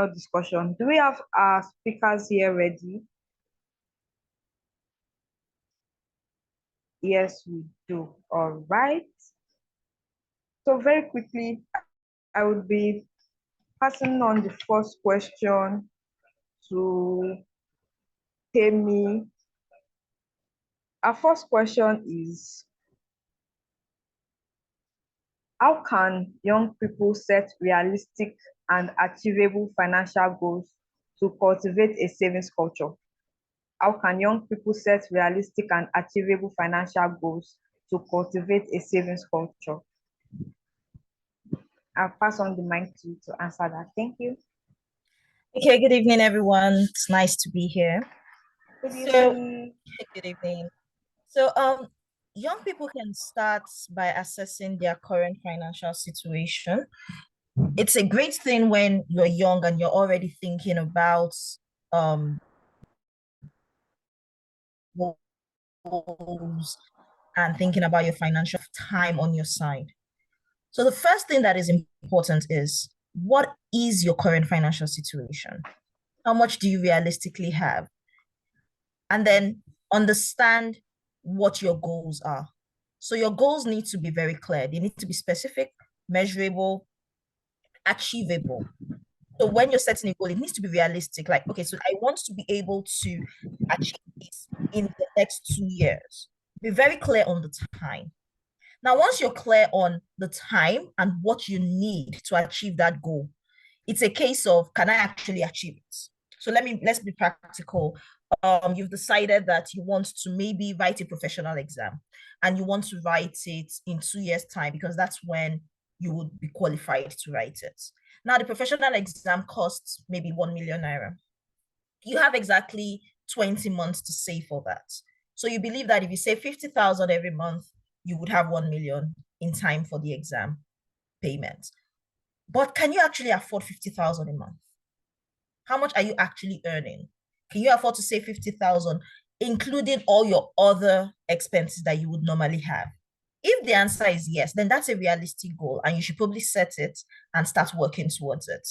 discussion. Do we have our speakers here ready? Yes, we do. All right. So very quickly, I would be passing on the first question to Temi. Our first question is, how can young people set realistic and achievable financial goals to cultivate a savings culture? How can young people set realistic and achievable financial goals to cultivate a savings culture? I'll pass on the mic to you to answer that. Thank you. Okay, good evening, everyone. It's nice to be here. Good evening. Good evening. So, young people can start by assessing their current financial situation. It's a great thing when you're young and you're already thinking about um goals and thinking about your financial time on your side. So the first thing that is important is, what is your current financial situation? How much do you realistically have? And then understand what your goals are. So your goals need to be very clear. They need to be specific, measurable, achievable. So when you're setting a goal, it needs to be realistic. Like, okay, so I want to be able to achieve this in the next 2 years. Be very clear on the time. Now, once you're clear on the time and what you need to achieve that goal, it's a case of, can I actually achieve it? So let's be practical. You've decided that you want to maybe write a professional exam and you want to write it in 2 years' time because that's when you would be qualified to write it. Now, the professional exam costs maybe 1 million naira. You have exactly 20 months to save for that. So you believe that if you save 50,000 every month, you would have 1 million in time for the exam payment. But can you actually afford 50,000 a month? How much are you actually earning? Can you afford to save 50,000, including all your other expenses that you would normally have? If the answer is yes, then that's a realistic goal and you should probably set it and start working towards it.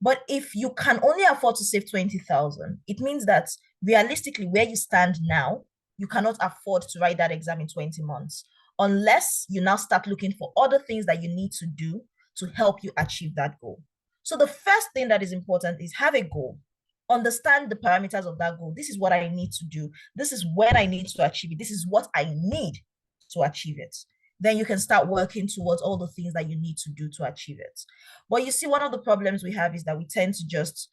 But if you can only afford to save 20,000, it means that realistically, where you stand now, you cannot afford to write that exam in 20 months unless you now start looking for other things that you need to do to help you achieve that goal. So the first thing that is important is have a goal. Understand the parameters of that goal. This is what I need to do. This is when I need to achieve it. This is what I need to achieve it. Then you can start working towards all the things that you need to do to achieve it. But you see, one of the problems we have is that we tend to just,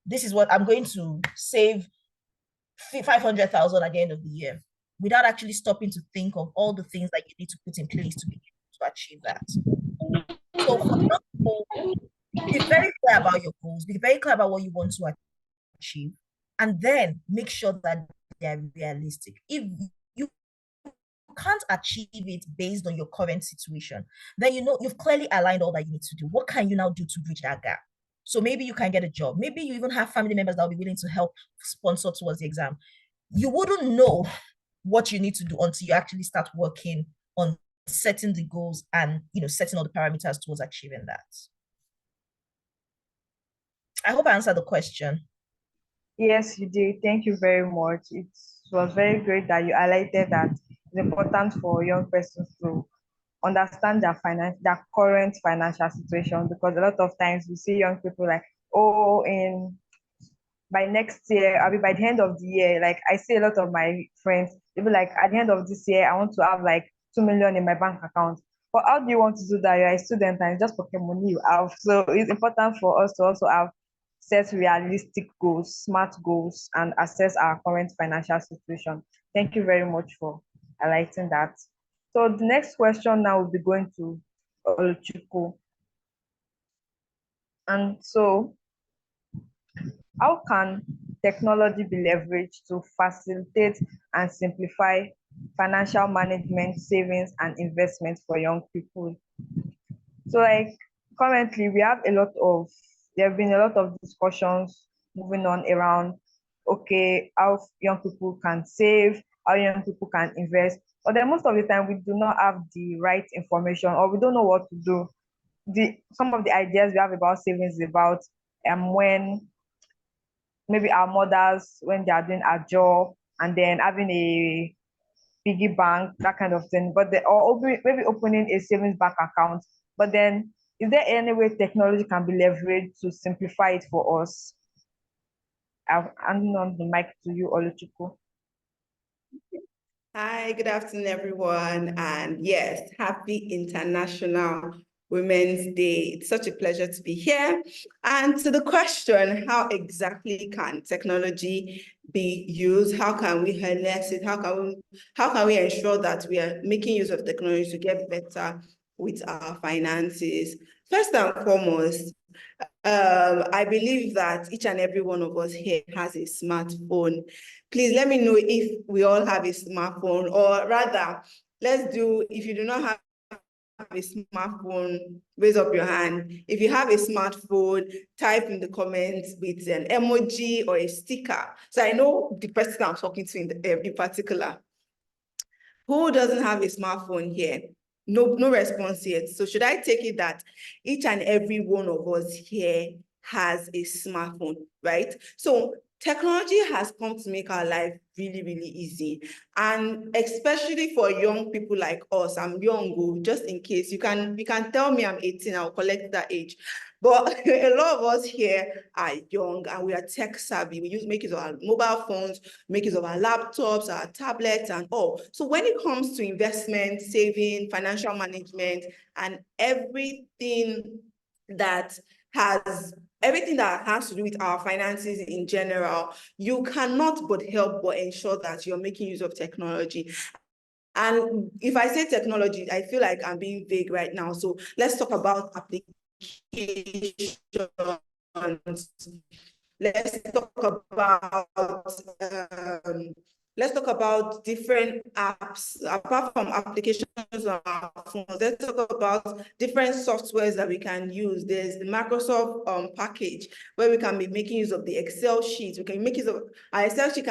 this is what I'm going to save 500,000 at the end of the year, without actually stopping to think of all the things that you need to put in place to be able to achieve that. So for example, be very clear about your goals, be very clear about what you want to achieve, and then make sure that they're realistic. If you can't achieve it based on your current situation, then you know you've clearly aligned all that you need to do. What can you now do to bridge that gap? So maybe you can get a job. Maybe you even have family members that will be willing to help sponsor towards the exam. You wouldn't know what you need to do until you actually start working on setting the goals and setting all the parameters towards achieving that. I hope I answered the question. Yes, you did. Thank you very much. It was very great that you highlighted that it's important for young persons to understand their current financial situation, because a lot of times we see young people like, oh, in by next year, I mean by the end of the year, like I see a lot of my friends, they be like, at the end of this year, I want to have like 2 million in my bank account. But how do you want to do that? You're a student and just pocket money you have. So it's important for us to also have set realistic goals, smart goals, and assess our current financial situation. Thank you very much for highlighting that. So the next question now will be going to Oluchukwu. And so, how can technology be leveraged to facilitate and simplify financial management, savings, and investment for young people? So, like currently, there have been a lot of discussions moving on around, okay, how young people can save, how young people can invest. But then most of the time, we do not have the right information, or we don't know what to do. Some of the ideas we have about savings is about when maybe our mothers, when they are doing a job, and then having a piggy bank, that kind of thing. But maybe opening a savings bank account. But then, is there any way technology can be leveraged to simplify it for us? I'm handing on the mic to you, Oluchukwu. Hi, good afternoon, everyone. And yes, happy International Women's Day. It's such a pleasure to be here. And to the question, how exactly can technology be used? How can we harness it? How can we ensure that we are making use of technology to get better with our finances? First and foremost, I believe that each and every one of us here has a smartphone. Please let me know if we all have a smartphone, or rather, if you do not have a smartphone, raise up your hand. If you have a smartphone, type in the comments with an emoji or a sticker. So I know the person I'm talking to in particular. Who doesn't have a smartphone here? No response yet. So should I take it that each and every one of us here has a smartphone, right? So technology has come to make our life really, really easy. And especially for young people like us, I'm young, just in case, you can tell me I'm 18, I'll collect that age. But a lot of us here are young and we are tech savvy. We make use of our mobile phones, make use of our laptops, our tablets and all. So when it comes to investment, saving, financial management, and everything that has to do with our finances in general, you cannot but help but ensure that you're making use of technology. And if I say technology, I feel like I'm being vague right now. So let's talk about applications. Let's talk about different apps, apart from applications on our phones. Let's talk about different softwares that we can use. There's the Microsoft package where we can be making use of the Excel sheets. We can make use of our Excel sheet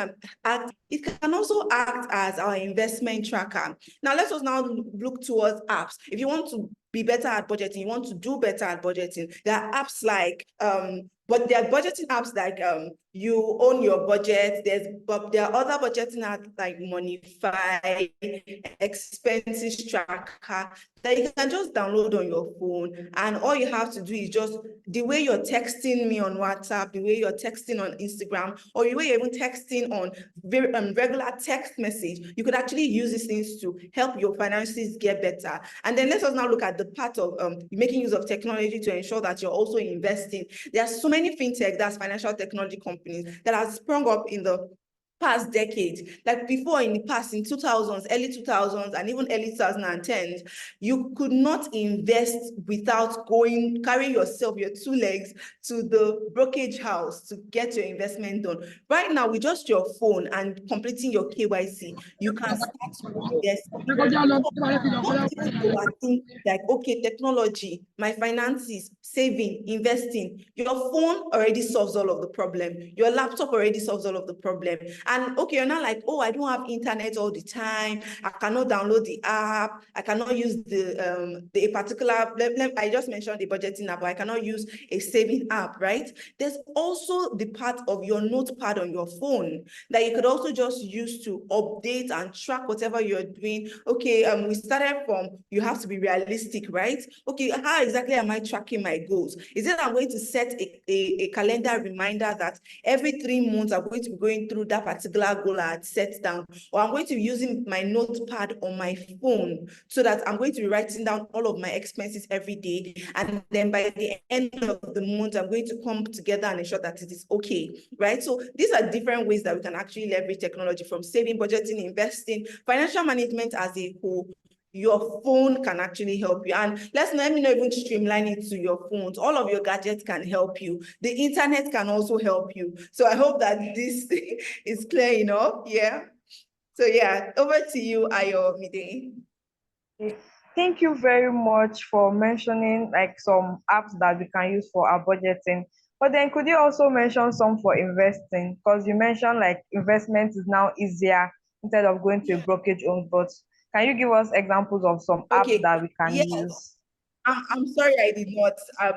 it can also act as our investment tracker. Now let's now look towards apps. If you want to be better at budgeting, you want to do better at budgeting, there are apps like but there are budgeting apps like you own your budget. There are other budgeting apps like Monify, Expenses Tracker that you can just download on your phone. And all you have to do is just the way you're texting me on WhatsApp, the way you're texting on Instagram, or the way you're even texting on regular text message, you could actually use these things to help your finances get better. And then let us now look at the part of making use of technology to ensure that you're also investing. There are so many fintech, that's financial technology companies, that have sprung up in the past decades. Like before, in the past, in 2000s, early 2000s, and even early 2010s, you could not invest without carrying yourself, your two legs, to the brokerage house to get your investment done. Right now, with just your phone and completing your KYC, you can start to invest. Like, okay, technology, my finances, saving, investing, your phone already solves all of the problem. Your laptop already solves all of the problem. And okay, you're not like, oh, I don't have internet all the time. I cannot download the app. I cannot use the particular, I just mentioned the budgeting app, but I cannot use a saving app, right? There's also the part of your notepad on your phone that you could also just use to update and track whatever you're doing. Okay, we started from, you have to be realistic, right? Okay, how exactly am I tracking my goals? Is it I'm going to set a calendar reminder that every 3 months I'm going to be going through that particular goal I had set down, or I'm going to be using my notepad on my phone so that I'm going to be writing down all of my expenses every day, and then by the end of the month I'm going to come together and ensure that it is okay, right? So these are different ways that we can actually leverage technology, from saving, budgeting, investing, financial management as a whole. Your phone can actually help you. And let me not even streamline it to your phones. All of your gadgets can help you. The internet can also help you. So I hope that this is clear enough. Yeah. So yeah, over to you, Ayomide. Thank you very much for mentioning like some apps that we can use for our budgeting. But then could you also mention some for investing? Because you mentioned like investment is now easier instead of going to a brokerage owned. But can you give us examples of some apps Okay. that we can Yes. use? I'm sorry, I did not.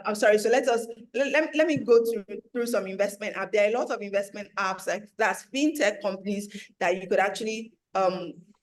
I'm sorry. So let me go through some investment apps. There are a lot of investment apps like that's fintech companies that you could actually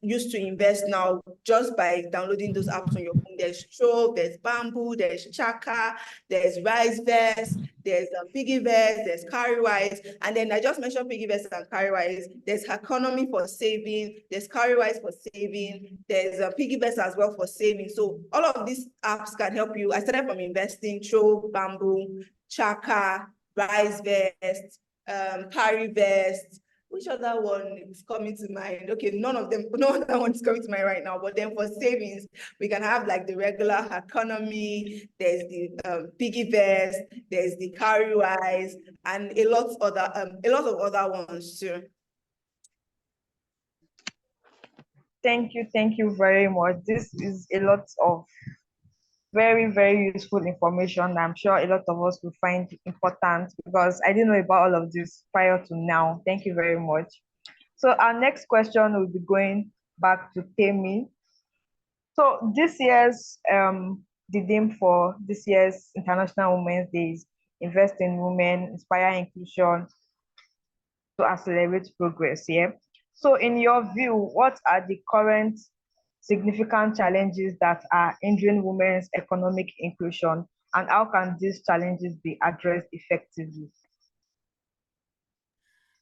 use to invest now just by downloading those apps on your phone. There's Stroke, there's Bamboo, there's Chaka, there's RiseVest, there's Piggyvest, there's Carrywise, and then I just mentioned Piggyvest and Carrywise. There's Economy for saving, there's Carrywise for saving, there's Piggyvest as well for saving. So all of these apps can help you. I started from investing, Stroke, Bamboo, Chaka, RiseVest, Carrywest. Which other one is coming to mind? Okay, no other one is coming to mind right now. But then for savings, we can have like the regular Economy, there's the Piggyvest, there's the Carrywise, and a lot of other ones too. Thank you very much. This is a lot of very, very useful information. I'm sure a lot of us will find important because I didn't know about all of this prior to now. Thank you very much. So our next question will be going back to Temi. So this year's the theme for this year's International Women's Day is Invest in Women, Inspire Inclusion to Accelerate Progress. Yeah. So in your view, what are the current significant challenges that are hindering women's economic inclusion, and how can these challenges be addressed effectively?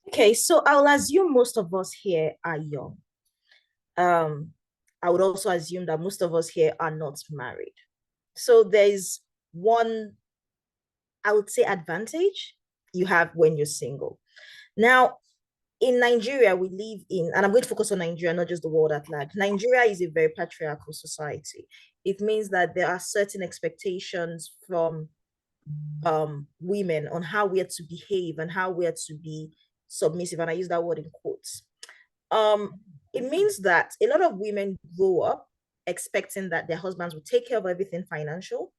Okay, so I'll assume most of us here are young. I would also assume that most of us here are not married. So there's one, I would say, advantage you have when you're single. Now, in Nigeria, we live in, and I'm going to focus on Nigeria, not just the world at large. Nigeria is a very patriarchal society. It means that there are certain expectations from women on how we are to behave and how we are to be submissive. And I use that word in quotes. It means that a lot of women grow up expecting that their husbands will take care of everything financial.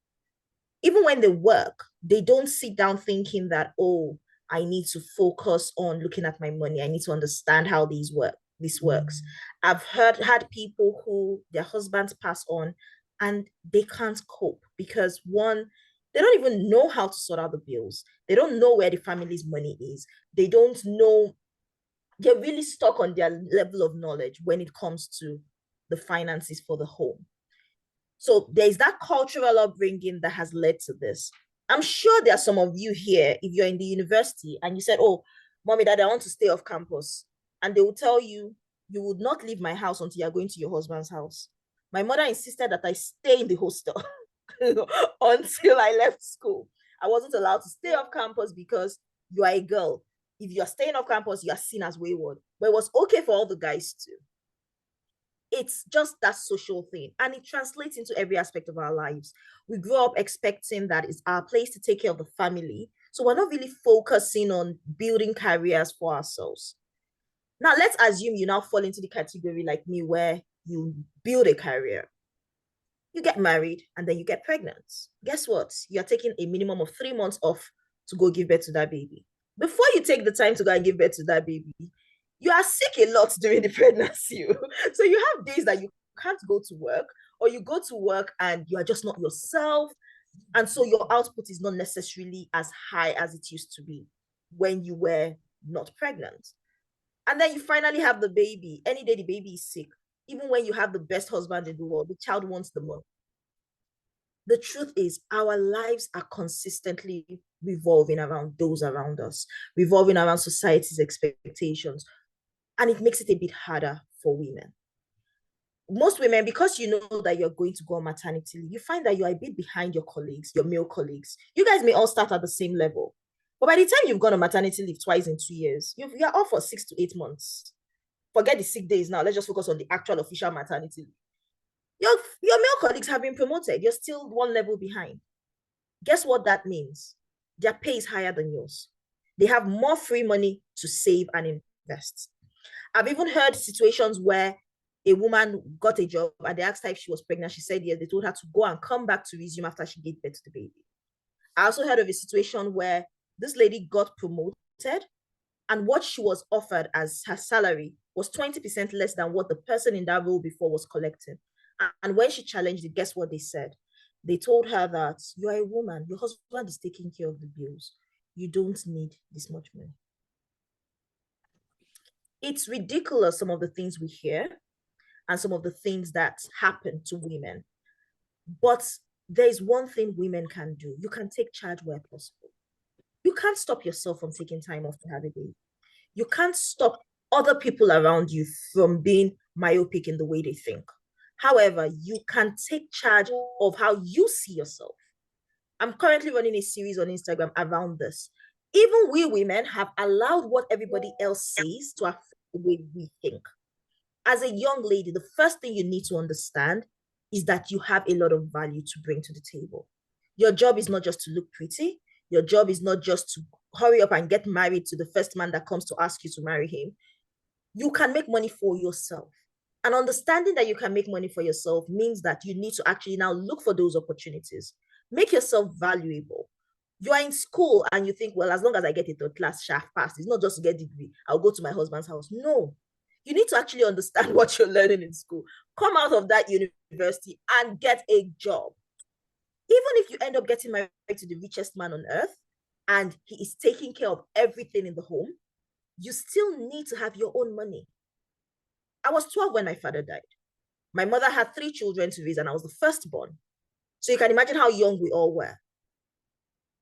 Even when they work, they don't sit down thinking that, oh, I need to focus on looking at my money. I need to understand how this works. I've had people who their husbands pass on and they can't cope because one, they don't even know how to sort out the bills. They don't know where the family's money is. They don't know. They're really stuck on their level of knowledge when it comes to the finances for the home. So there's that cultural upbringing that has led to this. I'm sure there are some of you here, if you're in the university and you said, oh, mommy, dad, I want to stay off campus. And they will tell you, you would not leave my house until you're going to your husband's house. My mother insisted that I stay in the hostel until I left school. I wasn't allowed to stay off campus because you are a girl. If you're staying off campus, you are seen as wayward. But it was okay for all the guys too. It's just that social thing, and it translates into every aspect of our lives. We grow up expecting that it's our place to take care of the family, so we're not really focusing on building careers for ourselves. Now let's assume you now fall into the category like me where you build a career, you get married, and then you get pregnant. Guess what? You're taking a minimum of 3 months off to go give birth to that baby. Before you take the time to go and give birth to that baby, you are sick a lot during the pregnancy. So you have days that you can't go to work, or you go to work and you are just not yourself. And so your output is not necessarily as high as it used to be when you were not pregnant. And then you finally have the baby. Any day the baby is sick, even when you have the best husband in the world, the child wants the money. The truth is, our lives are consistently revolving around those around us, revolving around society's expectations. And it makes it a bit harder for women. Most women, because you know that you're going to go on maternity leave, you find that you're a bit behind your colleagues, your male colleagues. You guys may all start at the same level. But by the time you've gone on maternity leave twice in 2 years, you're off for 6 to 8 months. Forget the sick days now. Let's just focus on the actual official maternity leave. Your male colleagues have been promoted. You're still one level behind. Guess what that means? Their pay is higher than yours. They have more free money to save and invest. I've even heard situations where a woman got a job and they asked her if she was pregnant. She said yes. They told her to go and come back to resume after she gave birth to the baby. I also heard of a situation where this lady got promoted and what she was offered as her salary was 20% less than what the person in that role before was collecting. And when she challenged it, guess what they said? They told her that you are a woman, your husband is taking care of the bills. You don't need this much money. It's ridiculous, some of the things we hear and some of the things that happen to women. But there's one thing women can do. You can take charge where possible. You can't stop yourself from taking time off to have a baby. You can't stop other people around you from being myopic in the way they think. However, you can take charge of how you see yourself. I'm currently running a series on Instagram around this. Even we women have allowed what everybody else says to affect the way we think. As a young lady, the first thing you need to understand is that you have a lot of value to bring to the table. Your job is not just to look pretty. Your job is not just to hurry up and get married to the first man that comes to ask you to marry him. You can make money for yourself. And understanding that you can make money for yourself means that you need to actually now look for those opportunities. Make yourself valuable. You are in school and you think, well, as long as I get a third class shaft pass, it's not just to get a degree. I'll go to my husband's house. No, you need to actually understand what you're learning in school. Come out of that university and get a job. Even if you end up getting married to the richest man on earth and he is taking care of everything in the home, you still need to have your own money. I was 12 when my father died. My mother had 3 children to raise and I was the firstborn. So you can imagine how young we all were.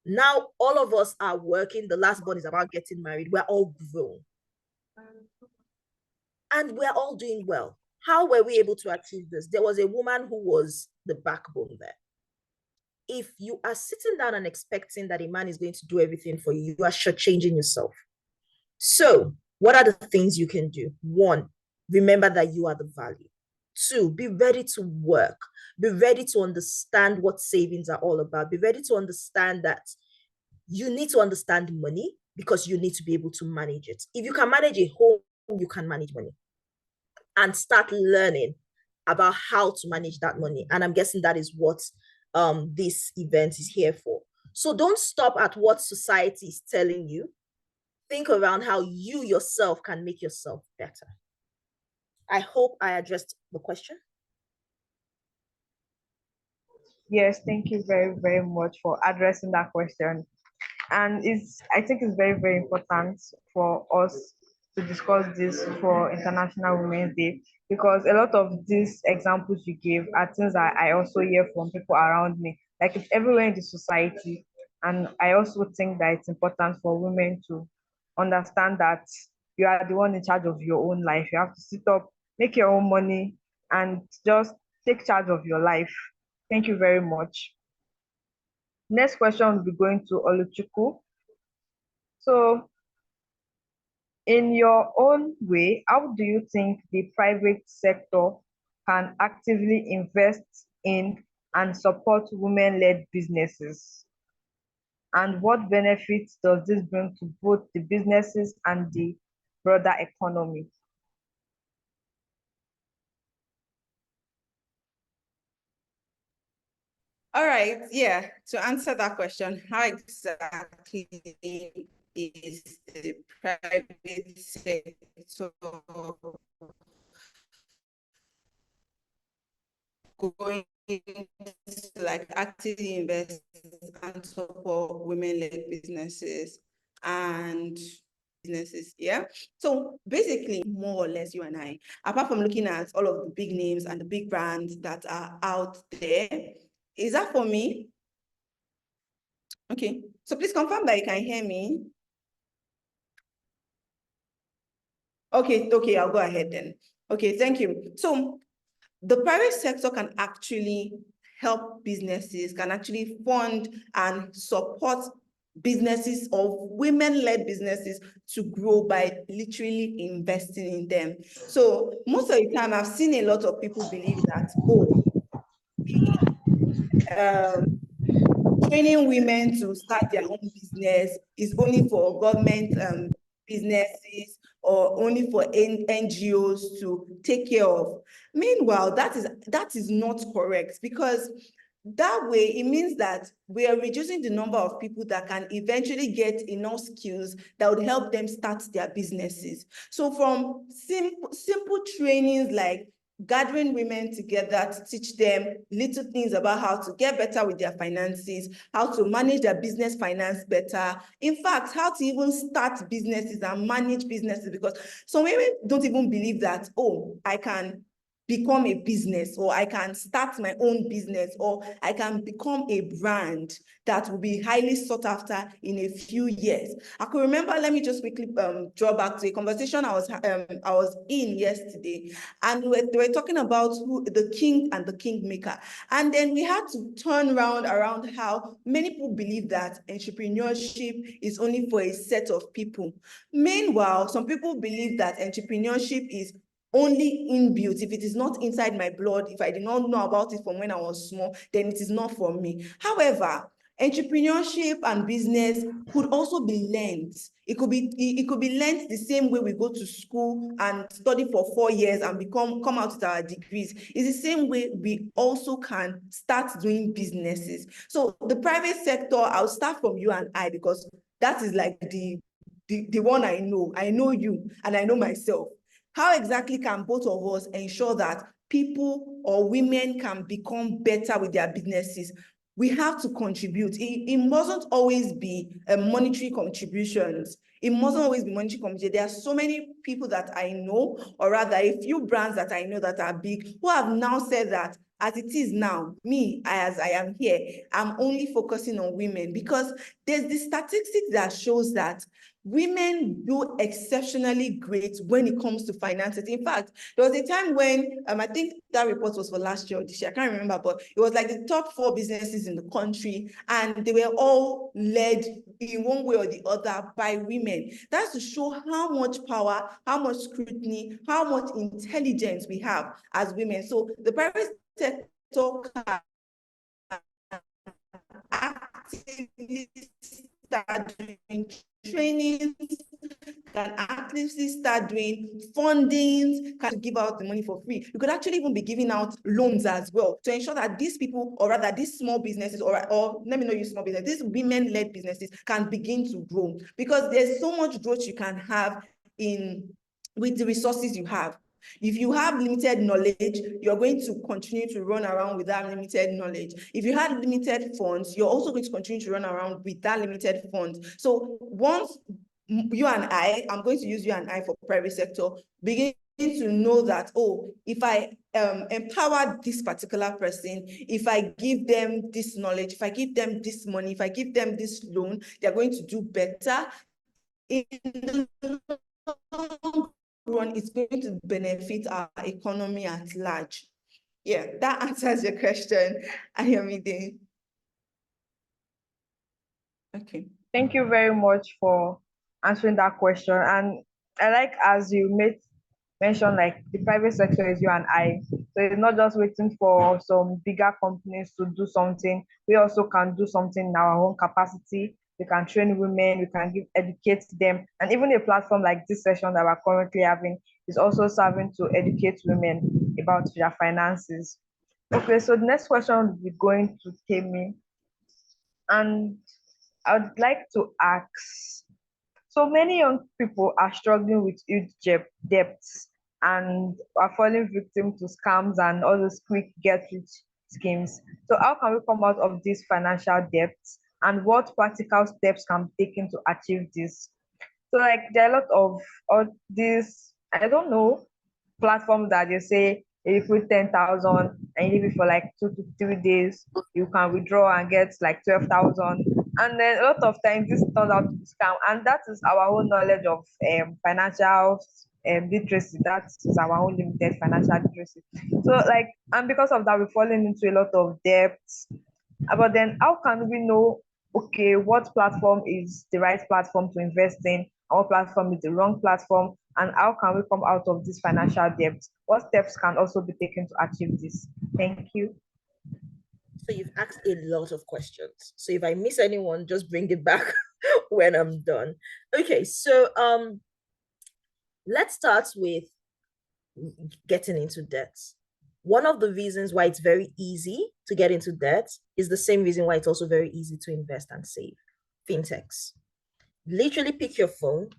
Now all of us are working. The last born is about getting married. We're all grown. And we're all doing well. How were we able to achieve this? There was a woman who was the backbone there. If you are sitting down and expecting that a man is going to do everything for you, you are shortchanging yourself. So what are the things you can do? 1, remember that you are the value. 2, be ready to work. Be ready to understand what savings are all about. Be ready to understand that you need to understand money because you need to be able to manage it. If you can manage a home, you can manage money. And start learning about how to manage that money. And I'm guessing that is what this event is here for. So don't stop at what society is telling you. Think around how you yourself can make yourself better. I hope I addressed the question. Yes, thank you very, very much for addressing that question. And I think it's very, very important for us to discuss this for International Women's Day, because a lot of these examples you gave are things that I also hear from people around me. Like, it's everywhere in the society. And I also think that it's important for women to understand that you are the one in charge of your own life. You have to sit up, make your own money, and just take charge of your life. Thank you very much. Next question will be going to Oluchukwu. So, in your own way, how do you think the private sector can actively invest in and support women-led businesses? And what benefits does this bring to both the businesses and the broader economy? All right, yeah, to answer that question, how exactly is the private sector going to like actively invest and support women-led businesses and businesses, yeah? So basically, more or less, you and I, apart from looking at all of the big names and the big brands that are out there, is that for me? Okay, so please confirm that you can hear me. Okay, I'll go ahead then. Okay, thank you. So the private sector can actually help businesses, can actually fund and support businesses of women-led businesses to grow by literally investing in them. So most of the time, I've seen a lot of people believe that, training women to start their own business is only for government businesses or only for NGOs to take care of. Meanwhile, that is not correct, because that way it means that we are reducing the number of people that can eventually get enough skills that would help them start their businesses. So from simple trainings like gathering women together to teach them little things about how to get better with their finances, how to manage their business finance better. In fact, how to even start businesses and manage businesses, because some women don't even believe that, oh, I can become a business, or I can start my own business, or I can become a brand that will be highly sought after in a few years. I could remember, let me just quickly draw back to a conversation I was in yesterday, and they were talking about the king and the kingmaker. And then we had to turn around how many people believe that entrepreneurship is only for a set of people. Meanwhile, some people believe that entrepreneurship is only inbuilt. If it is not inside my blood, if I did not know about it from when I was small, then it is not for me. However, entrepreneurship and business could also be learned. It could be learned the same way we go to school and study for 4 years and come out with our degrees. It's the same way we also can start doing businesses. So the private sector, I'll start from you and I, because that is like the one I know. I know you and I know myself. How exactly can both of us ensure that people or women can become better with their businesses? We have to contribute. It mustn't always be monetary contributions. It mustn't always be monetary contributions. There are so many people that I know, or rather a few brands that I know that are big, who have now said that as it is now, me, as I am here, I'm only focusing on women, because there's the statistics that shows that women do exceptionally great when it comes to finances. In fact, there was a time when, I think that report was for last year or this year, I can't remember, but it was like the top 4 businesses in the country, and they were all led in one way or the other by women. That's to show how much power, how much scrutiny, how much intelligence we have as women. So the private sector can actively start doing trainings, can actively start doing fundings, can give out the money for free. You could actually even be giving out loans as well to ensure that these people, or rather these small businesses, or let me not use small business, these women-led businesses can begin to grow, because there's so much growth you can have with the resources you have. If you have limited knowledge, you're going to continue to run around with that limited knowledge. If you had limited funds, you're also going to continue to run around with that limited funds. So once you and I'm going to use you and I for private sector, begin to know that, oh, if I empower this particular person, if I give them this knowledge, if I give them this money, if I give them this loan, they're going to do better. In the long run, it's going to benefit our economy at large. Yeah, that answers your question, Ayomide. Okay. Thank you very much for answering that question. And I like, as you mention, like the private sector is you and I. So it's not just waiting for some bigger companies to do something. We also can do something in our own capacity. We can train women, we can educate them. And even a platform like this session that we're currently having is also serving to educate women about their finances. Okay, so the next question will be going to Kemi. And I would like to ask, so many young people are struggling with huge debts and are falling victim to scams and all those quick get rich schemes. So how can we come out of these financial debts, and what practical steps can be taken to achieve this? So like there are a lot of all these, I don't know, platforms that they say if you put 10,000 and you leave it for like 2 to 3 days, you can withdraw and get like 12,000. And then a lot of times this turns out to be scam, and that is our own knowledge of financial literacy. That is our own limited financial literacy. So like, and because of that, we're falling into a lot of debts. But then how can we know, okay, what platform is the right platform to invest in, and what platform is the wrong platform, and how can we come out of this financial debt? What steps can also be taken to achieve this? Thank you. So you've asked a lot of questions. So if I miss anyone, just bring it back when I'm done. Okay, so let's start with getting into debt. One of the reasons why it's very easy to get into debt is the same reason why it's also very easy to invest and save. Fintechs. Literally pick your phone,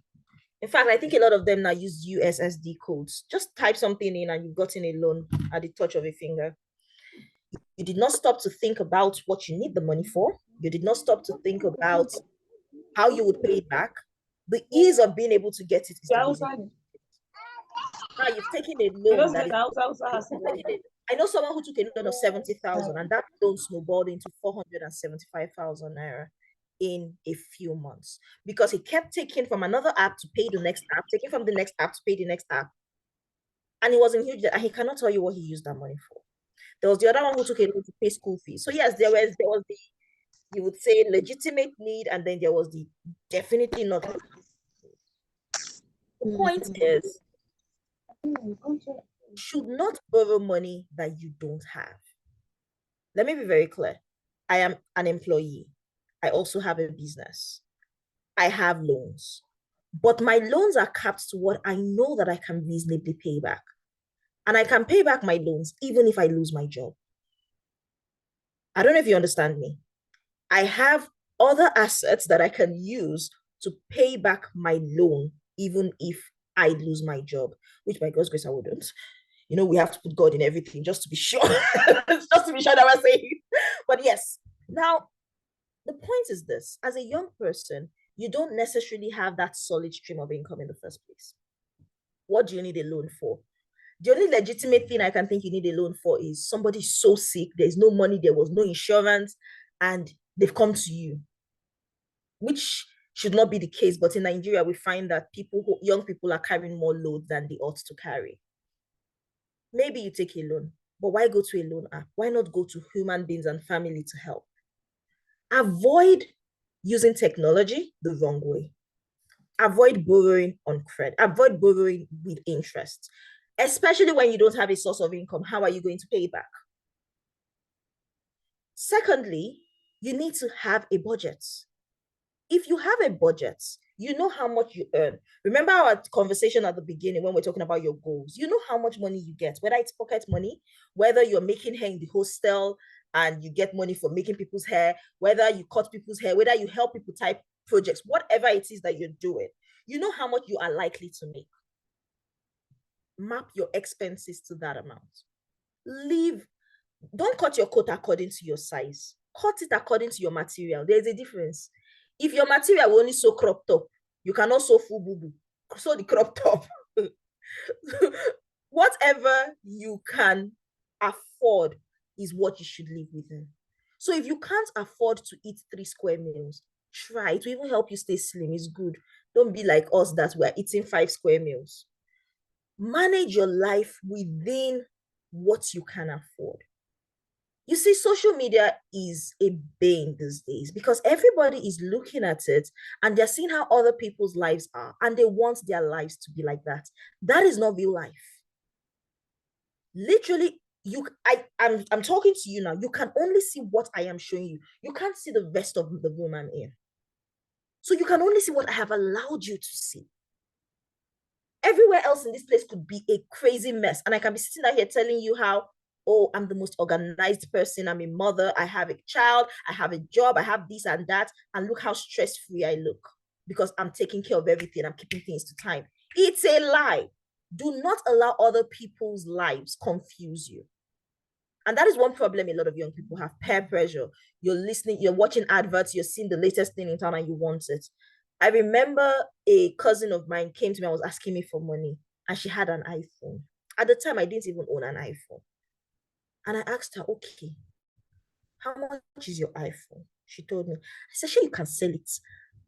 In fact, I think a lot of them now use USSD codes. Just type something in and you've gotten a loan at the touch of a finger. You did not stop to think about what you need the money for. You did not stop to think about how you would pay it back. The ease of being able to get it is the reason. Now you've taken a loan that is, I know someone who took a loan of 70,000 and that loan snowballed into 475,000 naira in a few months because he kept taking from another app to pay the next app, taking from the next app to pay the next app. And it was in huge, and he cannot tell you what he used that money for. There was the other one who took a loan to pay school fees. So yes, there was the, you would say, legitimate need, and then there was the definitely not. The point is, you should not borrow money that you don't have. Let me be very clear. I am an employee. I also have a business. I have loans, but my loans are capped to what I know that I can reasonably pay back. And I can pay back my loans even if I lose my job. I don't know if you understand me. I have other assets that I can use to pay back my loan even if I lose my job, which by God's grace I wouldn't. You know, we have to put God in everything just to be sure, just to be sure that we're safe. But yes, now the point is this: as a young person, you don't necessarily have that solid stream of income in the first place. What do you need a loan for? The only legitimate thing I can think you need a loan for is somebody so sick, there's no money, there was no insurance, and they've come to you, which should not be the case. But in Nigeria, we find that young people are carrying more load than they ought to carry. Maybe you take a loan, but why go to a loan app? Why not go to human beings and family to help? Avoid using technology the wrong way. Avoid borrowing on credit. Avoid borrowing with interest, especially when you don't have a source of income. How are you going to pay it back? Secondly, you need to have a budget. If you have a budget, you know how much you earn. Remember our conversation at the beginning when we're talking about your goals. You know how much money you get, whether it's pocket money, whether you're making hair in the hostel and you get money for making people's hair, whether you cut people's hair, whether you help people type projects, whatever it is that you're doing, you know how much you are likely to make. Map your expenses to that amount. Don't cut your coat according to your size. Cut it according to your material. There's a difference. If your material will only sew crop top, you cannot sew full boo-boo. Sew the crop top. Whatever you can afford is what you should live within. So if you can't afford to eat 3 square meals, try to even help you stay slim. It's good. Don't be like us that we're eating 5 square meals. Manage your life within what you can afford. You see, social media is a bane these days because everybody is looking at it and they're seeing how other people's lives are and they want their lives to be like that. That is not real life. Literally, I'm talking to you now. You can only see what I am showing you. You can't see the rest of the room I'm in. So you can only see what I have allowed you to see. Everywhere else in this place could be a crazy mess. And I can be sitting out here telling you how, oh, I'm the most organized person. I'm a mother. I have a child. I have a job. I have this and that. And look how stress-free I look because I'm taking care of everything. I'm keeping things to time. It's a lie. Do not allow other people's lives confuse you. And that is one problem a lot of young people have: peer pressure. You're listening, you're watching adverts, you're seeing the latest thing in town and you want it. I remember a cousin of mine came to me and was asking me for money and she had an iPhone. At the time, I didn't even own an iPhone. And I asked her, okay, how much is your iPhone? She told me. I said, sure, you can sell it.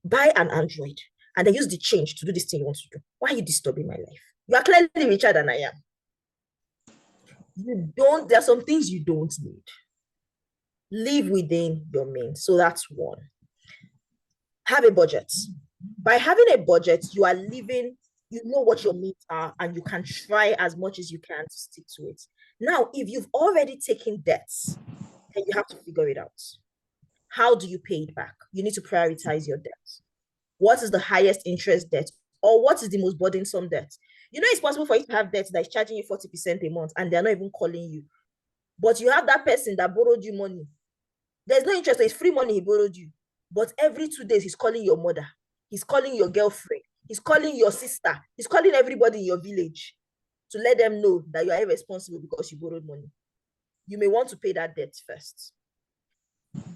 Buy an Android and then use the change to do this thing you want to do. Why are you disturbing my life? You are clearly richer than I am. There are some things you don't need. Live within your means. So that's one. Have a budget. By having a budget, you are living, you know what your needs are, and you can try as much as you can to stick to it. Now, if you've already taken debts, then you have to figure it out. How do you pay it back? You need to prioritize your debts. What is the highest interest debt? Or what is the most burdensome debt? You know, it's possible for you to have debt that is charging you 40% a month and they're not even calling you. But you have that person that borrowed you money. There's no interest, it's free money he borrowed you. But every 2 days, he's calling your mother. He's calling your girlfriend. He's calling your sister. He's calling everybody in your village to let them know that you are irresponsible because you borrowed money. You may want to pay that debt first.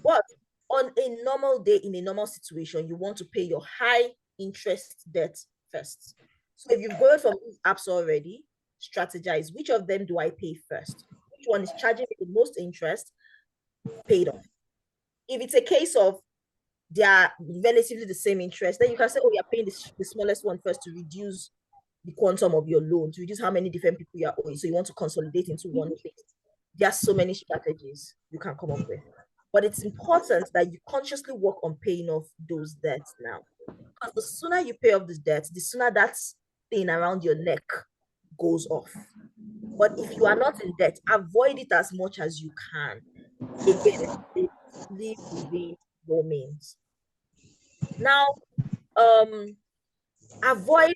But on a normal day, in a normal situation, you want to pay your high interest debt first. So if you've borrowed from these apps already, strategize. Which of them do I pay first? Which one is charging me the most interest? Paid off. If it's a case of they are relatively the same interest, then you can say, oh, you're paying the smallest one first to reduce the quantum of your loan, to reduce how many different people you are owing. So you want to consolidate into one place. There are so many strategies you can come up with. But it's important that you consciously work on paying off those debts now. Because the sooner you pay off this debt, the sooner that thing around your neck goes off. But if you are not in debt, avoid it as much as you can. Again, live within your means. Now, avoid,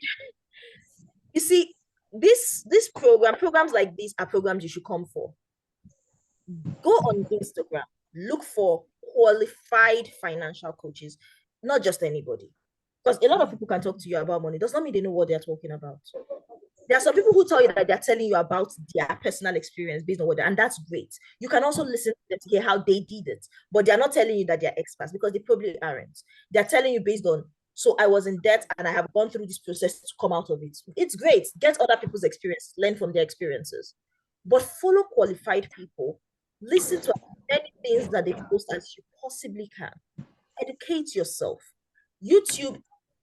you see, this programs like these are programs you should come for. Go on Instagram, look for qualified financial coaches, not just anybody. Because a lot of people can talk to you about money. Does not mean they know what they're talking about. There are some people who tell you that they're telling you about their personal experience based on what, and that's great. You can also listen to them to hear how they did it, but they're not telling you that they're experts because they probably aren't. They're telling you based on, so I was in debt and I have gone through this process to come out of it. It's great. Get other people's experience, learn from their experiences, but follow qualified people. Listen to as many things that they post as you possibly can. Educate yourself. YouTube,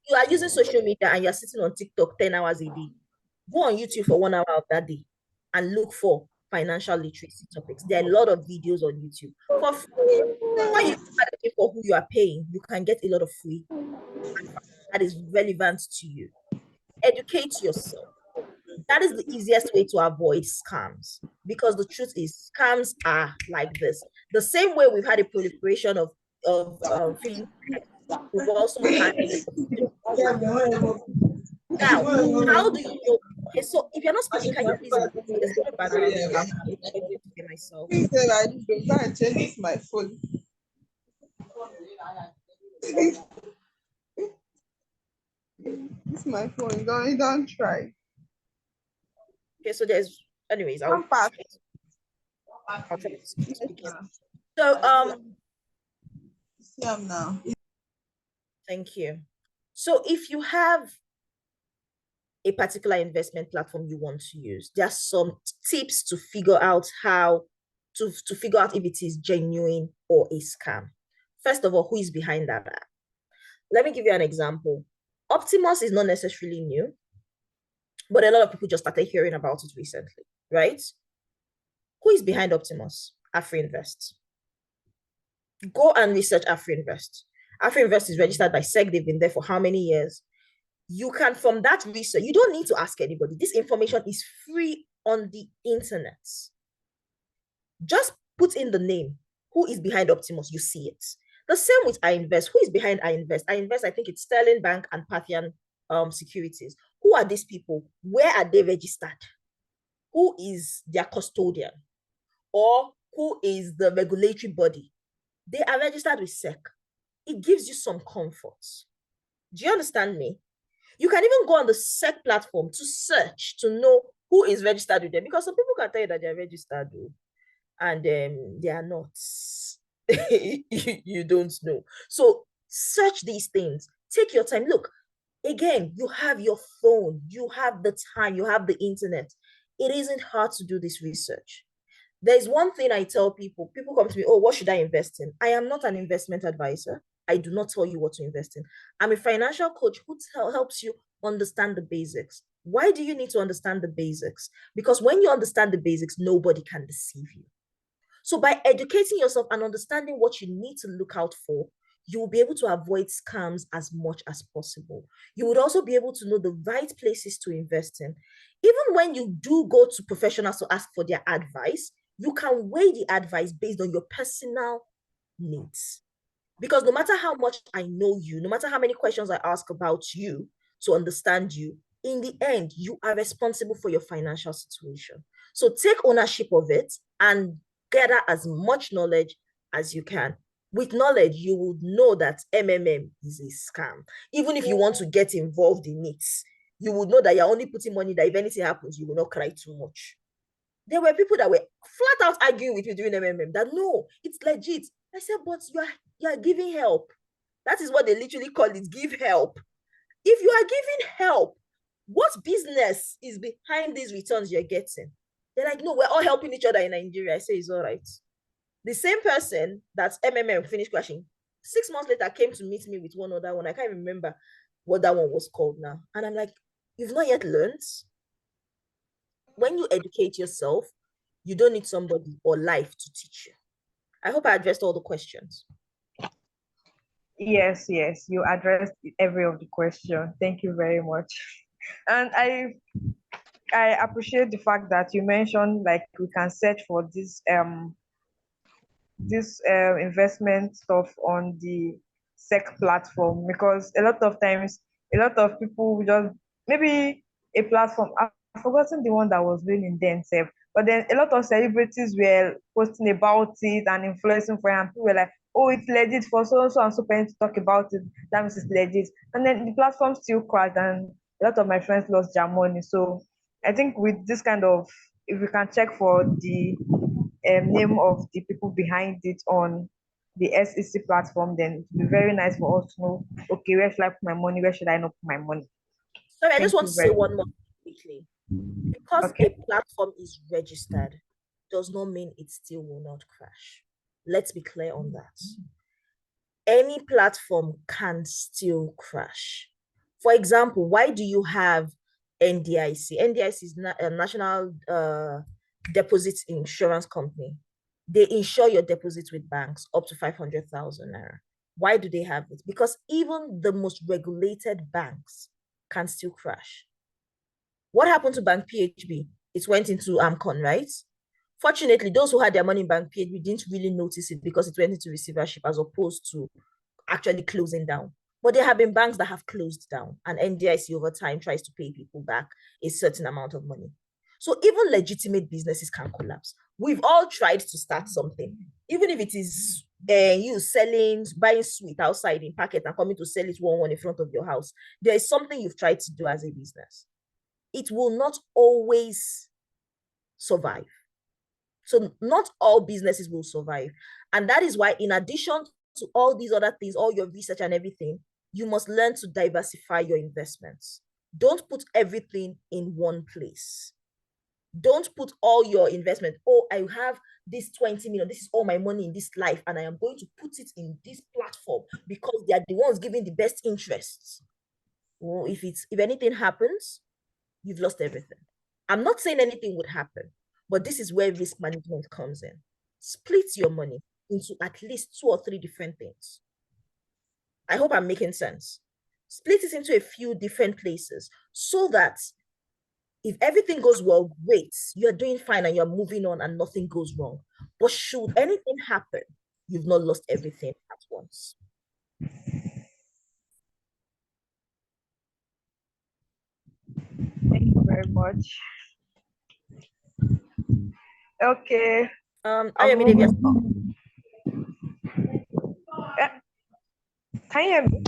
you are using social media and you're sitting on TikTok 10 hours a day. Go on YouTube for 1 hour of that day and look for financial literacy topics. There are a lot of videos on YouTube for free. When you are looking for who you are paying, you can get a lot of free that is relevant to you. Educate yourself. That is the easiest way to avoid scams, because the truth is scams are like this. The same way we've had a proliferation of fintech, we've also had now, how do you know? Okay, so if you're not speaking, can you please there's no background myself. He said I need to go and change my phone. It's my phone. Don't try. Okay, so there's anyways, I'll try to speak. So see them now. Thank you. So if you have a particular investment platform you want to use, there are some tips to figure out how to figure out if it is genuine or a scam. First of all, who is behind that app? Let me give you an example. Optimus is not necessarily new, but a lot of people just started hearing about it recently, right? Who is behind Optimus? AfriInvest. Go and research AfriInvest. AfriInvest is registered by SEC. They've been there for how many years? You can, from that research, you don't need to ask anybody. This information is free on the internet. Just put in the name. Who is behind Optimus? You see it. The same with I Invest. Who is behind I Invest? I Invest, I think it's Sterling Bank and Parthian Securities. Who are these people? Where are they registered? Who is their custodian? Or who is the regulatory body? They are registered with SEC. It gives you some comfort. Do you understand me? You can even go on the SEC platform to search to know who is registered with them, because some people can tell you that they're registered and they are not. You don't know. So search these things. Take your time. Look, again, you have your phone, you have the time, you have the internet. It isn't hard to do this research. There's one thing I tell people. People come to me, oh, what should I invest in? I am not an investment advisor. I do not tell you what to invest in. I'm a financial coach who helps you understand the basics. Why do you need to understand the basics? Because when you understand the basics, nobody can deceive you. So by educating yourself and understanding what you need to look out for, you will be able to avoid scams as much as possible. You would also be able to know the right places to invest in. Even when you do go to professionals to ask for their advice, you can weigh the advice based on your personal needs. Because no matter how much I know you, no matter how many questions I ask about you to understand you, in the end, you are responsible for your financial situation. So take ownership of it and gather as much knowledge as you can. With knowledge, you would know that MMM is a scam. Even if you want to get involved in it, you would know that you're only putting money that if anything happens, you will not cry too much. There were people that were flat out arguing with you during MMM that no, it's legit. I said, but you are giving help. That is what they literally call it, give help. If you are giving help, what business is behind these returns you're getting? They're like, no, we're all helping each other in Nigeria. I say, it's all right. The same person that's MMM finished crashing, 6 months later came to meet me with one other one. I can't remember what that one was called now. And I'm like, you've not yet learned? When you educate yourself, you don't need somebody or life to teach you. I hope I addressed all the questions. Yes, you addressed every of the question. Thank you very much. And I appreciate the fact that you mentioned like we can search for this investment stuff on the SEC platform, because a lot of times a lot of people will just maybe a platform. I've forgotten the one that was doing then, Sef. But then a lot of celebrities were posting about it and influencing for it, and people were like, "Oh, it's legit for so and so and so penny to talk about it. That means it's legit." And then the platform still crashed, and a lot of my friends lost their money. So I think with this kind of, if we can check for the name of the people behind it on the SEC platform, then it would be very nice for us to know, okay, where should I put my money? Where should I not put my money? Sorry, I just Thank want you to say very one more quickly. Because Okay. a platform is registered does not mean it still will not crash. Let's be clear on that. Any platform can still crash. For example, why do you have NDIC? NDIC is a National Deposit Insurance Company. They insure your deposits with banks up to 500,000 naira. Why do they have it? Because even the most regulated banks can still crash. What happened to Bank PHB? It went into AMCON, right? Fortunately, those who had their money in Bank PHB didn't really notice it because it went into receivership as opposed to actually closing down. But there have been banks that have closed down, and NDIC over time tries to pay people back a certain amount of money. So even legitimate businesses can collapse. We've all tried to start something, even if it is you buying sweet outside in packet and coming to sell it one in front of your house. There is something you've tried to do as a business. It will not always survive. So not all businesses will survive. And that is why, in addition to all these other things, all your research and everything, you must learn to diversify your investments. Don't put everything in one place. Don't put all your investment, oh, I have this 20 million, this is all my money in this life, and I am going to put it in this platform because they are the ones giving the best interests. Well, if anything happens, you've lost everything. I'm not saying anything would happen, but this is where risk management comes in. Split your money into at least 2 or 3 different things. I hope I'm making sense. Split it into a few different places so that if everything goes well, great, you're doing fine and you're moving on and nothing goes wrong. But should anything happen, you've not lost everything at once. Thank you very much. Okay. Can you hear me?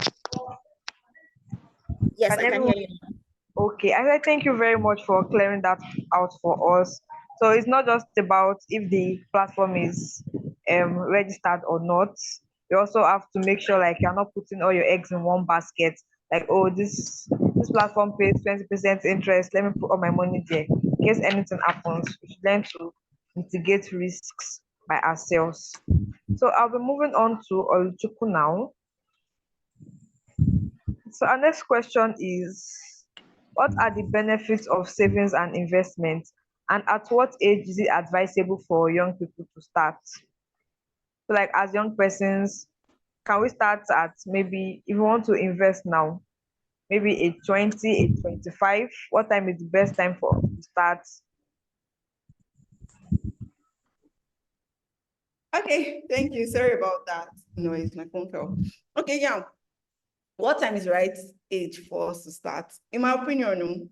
Yes, I can hear you. Okay, I thank you very much for clearing that out for us. So it's not just about if the platform is registered or not. You also have to make sure like you're not putting all your eggs in one basket. Like, oh, this platform pays 20% interest. Let me put all my money there. In case anything happens, we should learn to mitigate risks by ourselves. So I'll be moving on to Oluchukwu now. So our next question is, what are the benefits of savings and investments, and at what age is it advisable for young people to start? So like as young persons, can we start at maybe if you want to invest now, maybe age 20, age 25? What time is the best time for to start? Okay, thank you. Sorry about that noise. My phone fell. Okay, yeah. What time is the right age for us to start? In my opinion,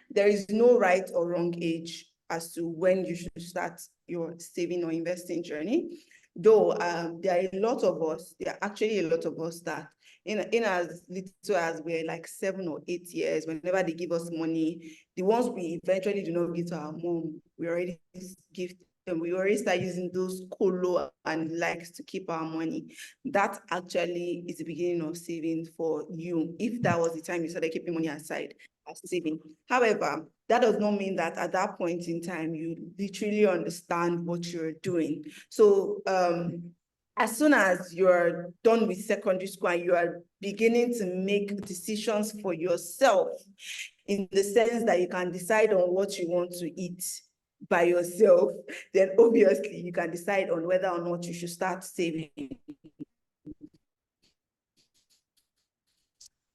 there is no right or wrong age as to when you should start your saving or investing journey. Though there are a lot of us, there are actually a lot of us that in as little as we're like 7 or 8 years, whenever they give us money, the ones we eventually do not give to our mom, we already give them, we already start using those colo and likes to keep our money. That actually is the beginning of saving for you, if that was the time you started keeping money aside as saving. However, that does not mean that at that point in time, you literally understand what you're doing. So as soon as you're done with secondary school and you are beginning to make decisions for yourself, in the sense that you can decide on what you want to eat by yourself, then obviously you can decide on whether or not you should start saving.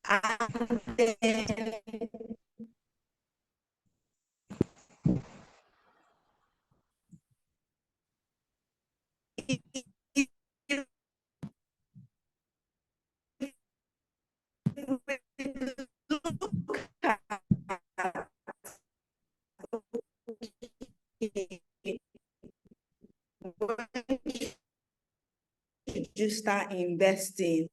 And then you start investing.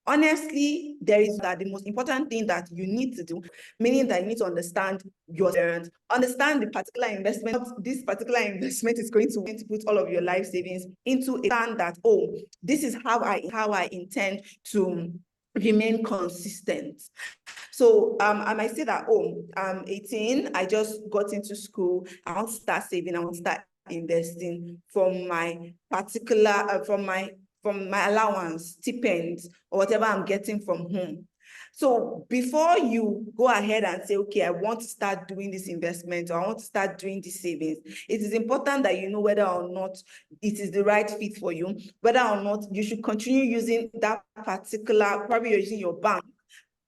Honestly, there is that the most important thing that you need to do, meaning that you need to understand your parents, understand the particular investment. This particular investment is going to put all of your life savings into a plan that, oh, this is how I intend to remain consistent. So I might say that, oh, I'm 18, I just got into school, I want to start saving, I want to start investing from my particular, from my allowance, stipend, or whatever I'm getting from home. So before you go ahead and say, okay, I want to start doing this investment, or I want to start doing this savings, it is important that you know whether or not it is the right fit for you, whether or not you should continue using that particular, probably you're using your bank.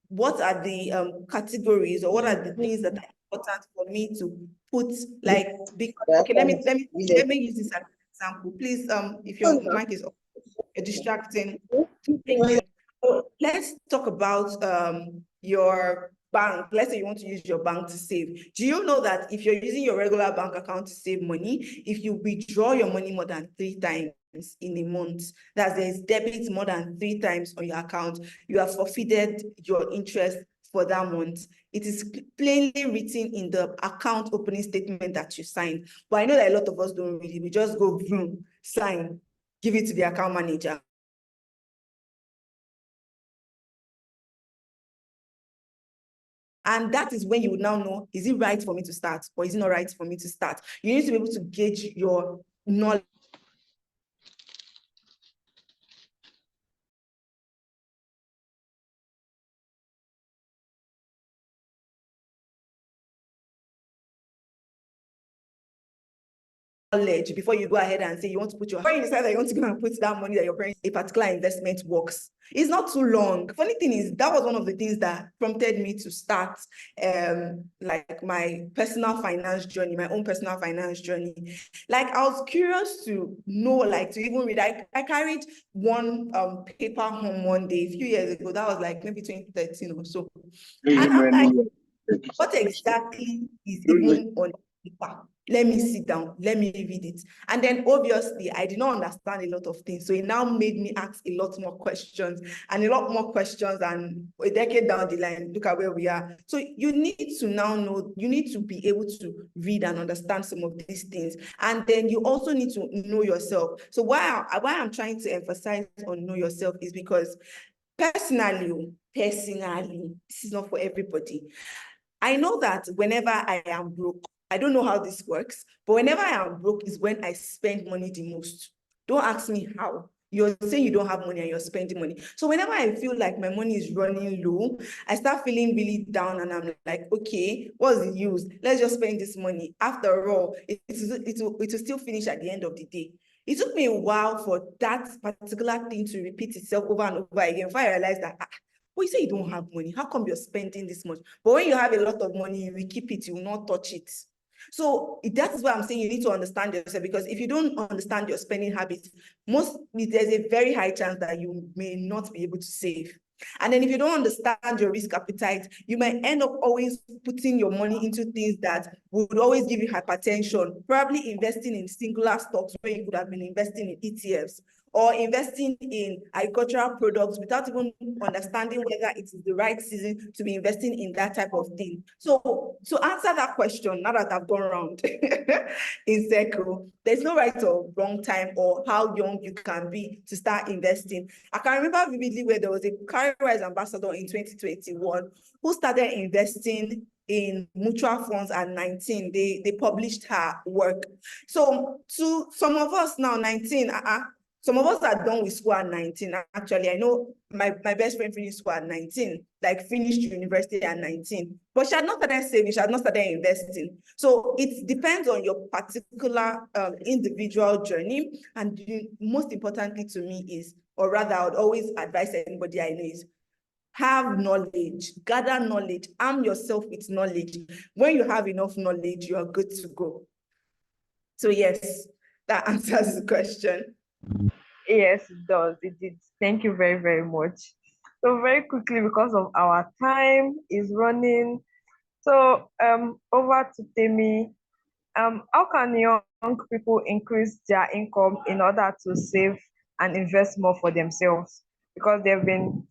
What are the categories, or what are the things that are important for me to put, like, because, okay, let me use this as an example. Please, if your mic is off, you're distracting. So let's talk about your bank. Let's say you want to use your bank to save. Do you know that if you're using your regular bank account to save money, if you withdraw your money more than 3 times in a month, that there's debit more than 3 times on your account, you have forfeited your interest for that month? It is plainly written in the account opening statement that you signed. But I know that a lot of us don't read it. We just go, boom, sign, give it to the account manager. And that is when you would now know, is it right for me to start, or is it not right for me to start? You need to be able to gauge your knowledge. Before you go ahead and say you want to put your, before you decide that you want to go and put that money that you're paying, a particular investment works. It's not too long. Funny thing is, that was one of the things that prompted me to start like my personal finance journey, my own personal finance journey. Like, I was curious to know, like, to even read. I carried one paper home one day a few years ago. That was like maybe 2013 or so. And I'm like, what exactly is even on paper? Let me sit down, let me read it. And then obviously I did not understand a lot of things. So it now made me ask a lot more questions, and a lot more questions, and a decade down the line, look at where we are. So you need to now know, you need to be able to read and understand some of these things. And then you also need to know yourself. So why I'm trying to emphasize on know yourself is because personally, this is not for everybody. I know that whenever I am broke, I don't know how this works, but whenever I am broke is when I spend money the most. Don't ask me how. You're saying you don't have money and you're spending money. So whenever I feel like my money is running low, I start feeling really down, and I'm like, okay, what's the use? Let's just spend this money. After all, it will still finish at the end of the day. It took me a while for that particular thing to repeat itself over and over again before I realized that, well, you say you don't have money. How come you're spending this much? But when you have a lot of money, you will keep it, you will not touch it. So that is why I'm saying you need to understand yourself, because if you don't understand your spending habits, there's a very high chance that you may not be able to save. And then if you don't understand your risk appetite, you might end up always putting your money into things that would always give you hypertension, probably investing in singular stocks where you could have been investing in ETFs, or investing in agricultural products without even understanding whether it is the right season to be investing in that type of thing. So to answer that question, now that I've gone around in circle, there's no right or wrong time or how young you can be to start investing. I can remember vividly where there was a CarryWise ambassador in 2021 who started investing in mutual funds at 19. They published her work. So to some of us now, 19, some of us are done with school at 19. Actually, I know my best friend finished school at 19, like finished university at 19. But she had not started saving, she had not started investing. So it depends on your particular individual journey. And most importantly to me is, or rather I would always advise anybody I know is, have knowledge, gather knowledge, arm yourself with knowledge. When you have enough knowledge, you are good to go. So yes, that answers the question. Yes, it does. It did. Thank you very, very much. So very quickly, because of our time is running. So over to Temi. How can young people increase their income in order to save and invest more for themselves? Because there have been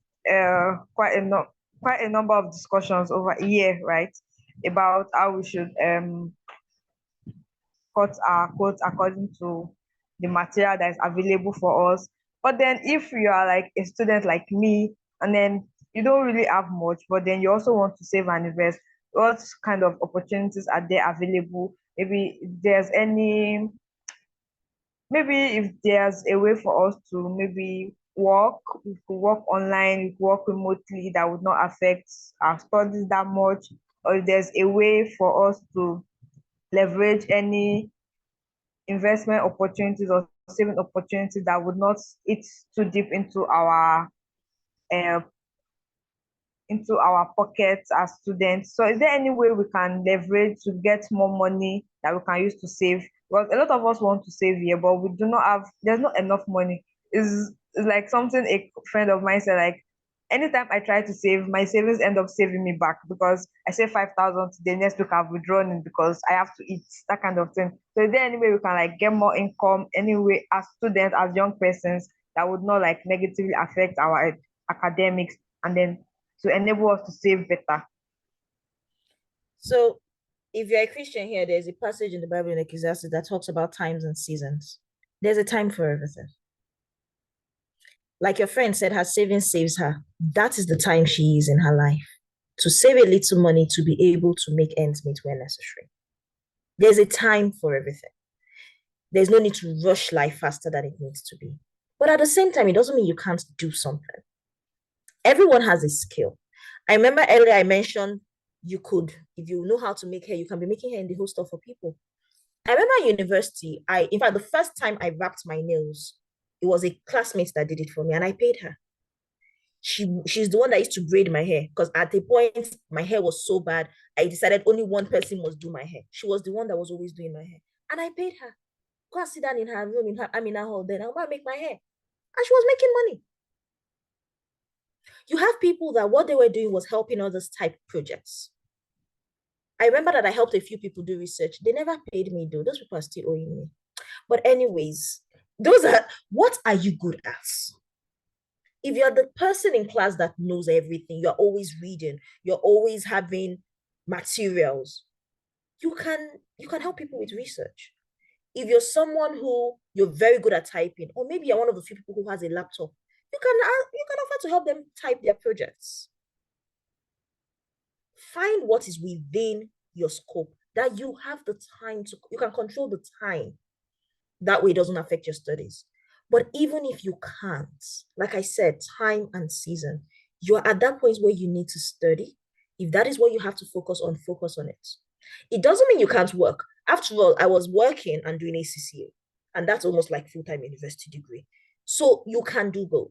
quite a number of discussions over a year, right, about how we should cut our quotes according to the material that is available for us. But then if you are like a student like me, and then you don't really have much, but then you also want to save and invest, what kind of opportunities are there available? Maybe if there's any, maybe if there's a way for us to maybe work, we could work online, we could work remotely that would not affect our studies that much, or if there's a way for us to leverage any investment opportunities or saving opportunities that would not eat too deep uh, into our pockets as students. So is there any way we can leverage to get more money that we can use to save? Because a lot of us want to save here, but we do not have, there's not enough money. Is like something a friend of mine said, like anytime I try to save, my savings end up saving me back because I save 5,000 today, next week I've withdrawn it because I have to eat, that kind of thing. So is there any way we can like get more income anyway as students, as young persons, that would not like negatively affect our academics, and then to enable us to save better? So if you're a Christian here, there's a passage in the Bible in Ecclesiastes that talks about times and seasons. There's a time for everything. Like your friend said, her savings saves her. That is the time she is in her life, to save a little money to be able to make ends meet where necessary. There's a time for everything. There's no need to rush life faster than it needs to be. But at the same time, it doesn't mean you can't do something. Everyone has a skill. I remember earlier I mentioned you could, if you know how to make hair, you can be making hair in the whole store for people. I remember at university, in fact, the first time I wrapped my nails, it was a classmate that did it for me and I paid her. She's the one that used to braid my hair because at the point my hair was so bad, I decided only one person must do my hair. She was the one that was always doing my hair. And I paid her. Go and sit down in her room, in her hall, then I'll go and make my hair. And she was making money. You have people that what they were doing was helping others type projects. I remember that I helped a few people do research. They never paid me though. Those people are still owing me. But anyways, what are you good at? If you're the person in class that knows everything, you're always reading, you're always having materials, you can help people with research. If you're someone who you're very good at typing, or maybe you're one of the few people who has a laptop, you can offer to help them type their projects. Find what is within your scope that you have the time to, you can control the time. That way it doesn't affect your studies. But even if you can't, like I said, time and season, you're at that point where you need to study. If that is what you have to focus on it. It doesn't mean you can't work. After all, I was working and doing ACCA, and that's almost like full-time university degree. So you can do both.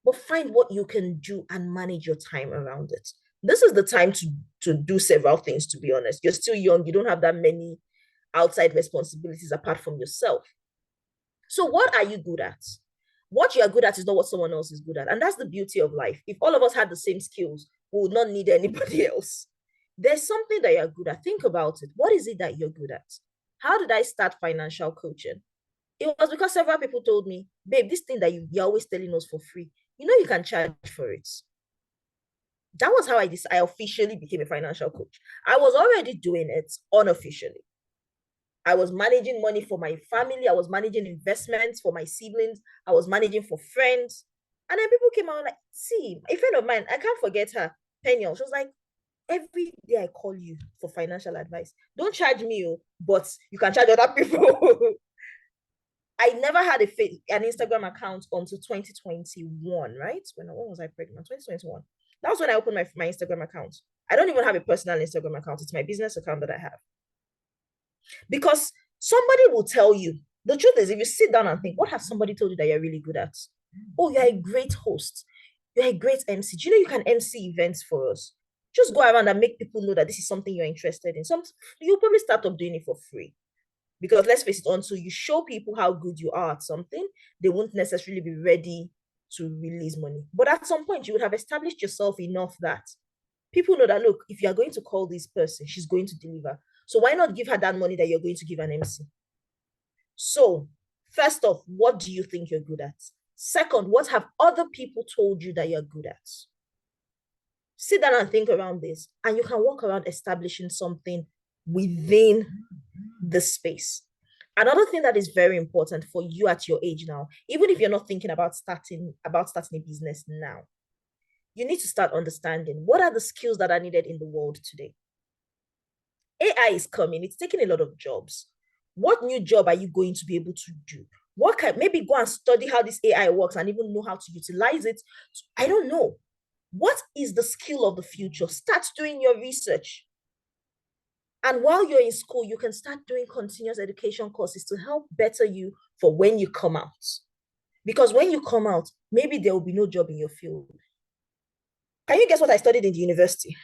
But find what you can do and manage your time around it. This is the time to do several things, to be honest. You're still young. You don't have that many outside responsibilities apart from yourself. So what are you good at? What you are good at is not what someone else is good at. And that's the beauty of life. If all of us had the same skills, we would not need anybody else. There's something that you're good at. Think about it. What is it that you're good at? How did I start financial coaching? It was because several people told me, babe, this thing that you're always telling us for free, you can charge for it. That was how I officially became a financial coach. I was already doing it unofficially. I was managing money for my family. I was managing investments for my siblings. I was managing for friends. And then people came out like, see, a friend of mine, I can't forget her, Peniel. She was like, every day I call you for financial advice. Don't charge me, but you can charge other people. I never had an Instagram account until 2021, right? When was I pregnant? 2021. That was when I opened my Instagram account. I don't even have a personal Instagram account. It's my business account that I have. Because somebody will tell you, the truth is, if you sit down and think, what has somebody told you that you're really good at? Oh, you're a great host. You're a great MC. Do you know you can MC events for us? Just go around and make people know that this is something you're interested in. You'll probably start up doing it for free. Because let's face it, until you show people how good you are at something, they won't necessarily be ready to release money. But at some point, you would have established yourself enough that people know that, look, if you're going to call this person, she's going to deliver. So why not give her that money that you're going to give an MC? So first off, what do you think you're good at? Second, what have other people told you that you're good at? Sit down and think around this, and you can walk around establishing something within the space. Another thing that is very important for you at your age now, even if you're not thinking about starting a business now, you need to start understanding what are the skills that are needed in the world today. AI is coming, it's taking a lot of jobs. What new job are you going to be able to do? Maybe go and study how this AI works and even know how to utilize it. I don't know. What is the skill of the future? Start doing your research. And while you're in school, you can start doing continuous education courses to help better you for when you come out. Because when you come out, maybe there will be no job in your field. Can you guess what I studied in the university?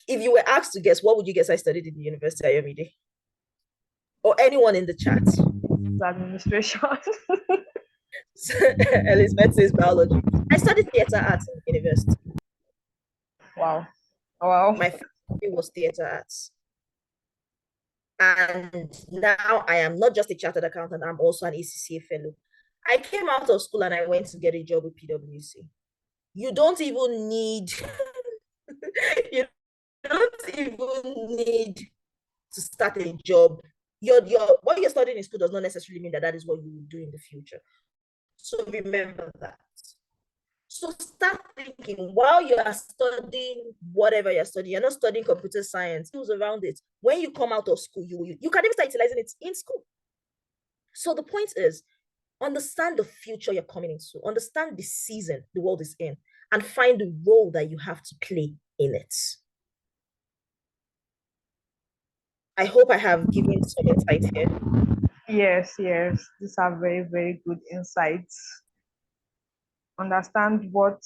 If you were asked to guess, what would you guess I studied in the university, Ayomide? Or anyone in the chat? Administration. Elizabeth says biology. I studied theater arts in university. Wow. Wow. My faculty was theater arts. And now I am not just a chartered accountant, I'm also an ACCA fellow. I came out of school and I went to get a job with PwC. You don't even need you don't even need to start a job. What you're studying in school does not necessarily mean that is what you will do in the future. So remember that. So start thinking while you are studying whatever you're studying. You're not studying computer science, tools around it. When you come out of school, you can even start utilizing it in school. So the point is, understand the future you're coming into, understand the season the world is in, and find the role that you have to play in it. I hope I have given some insight here. Yes, these are very, very good insights. Understand what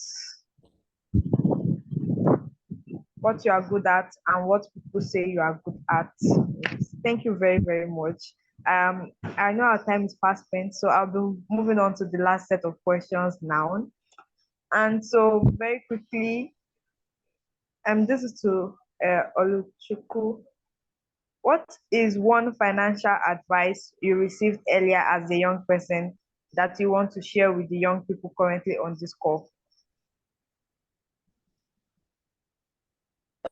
you are good at and what people say you are good at. Thank you very, very much. I know our time is fast spent, so I'll be moving on to the last set of questions now. And so very quickly, this is to Oluchukwu. What is one financial advice you received earlier as a young person that you want to share with the young people currently on this call?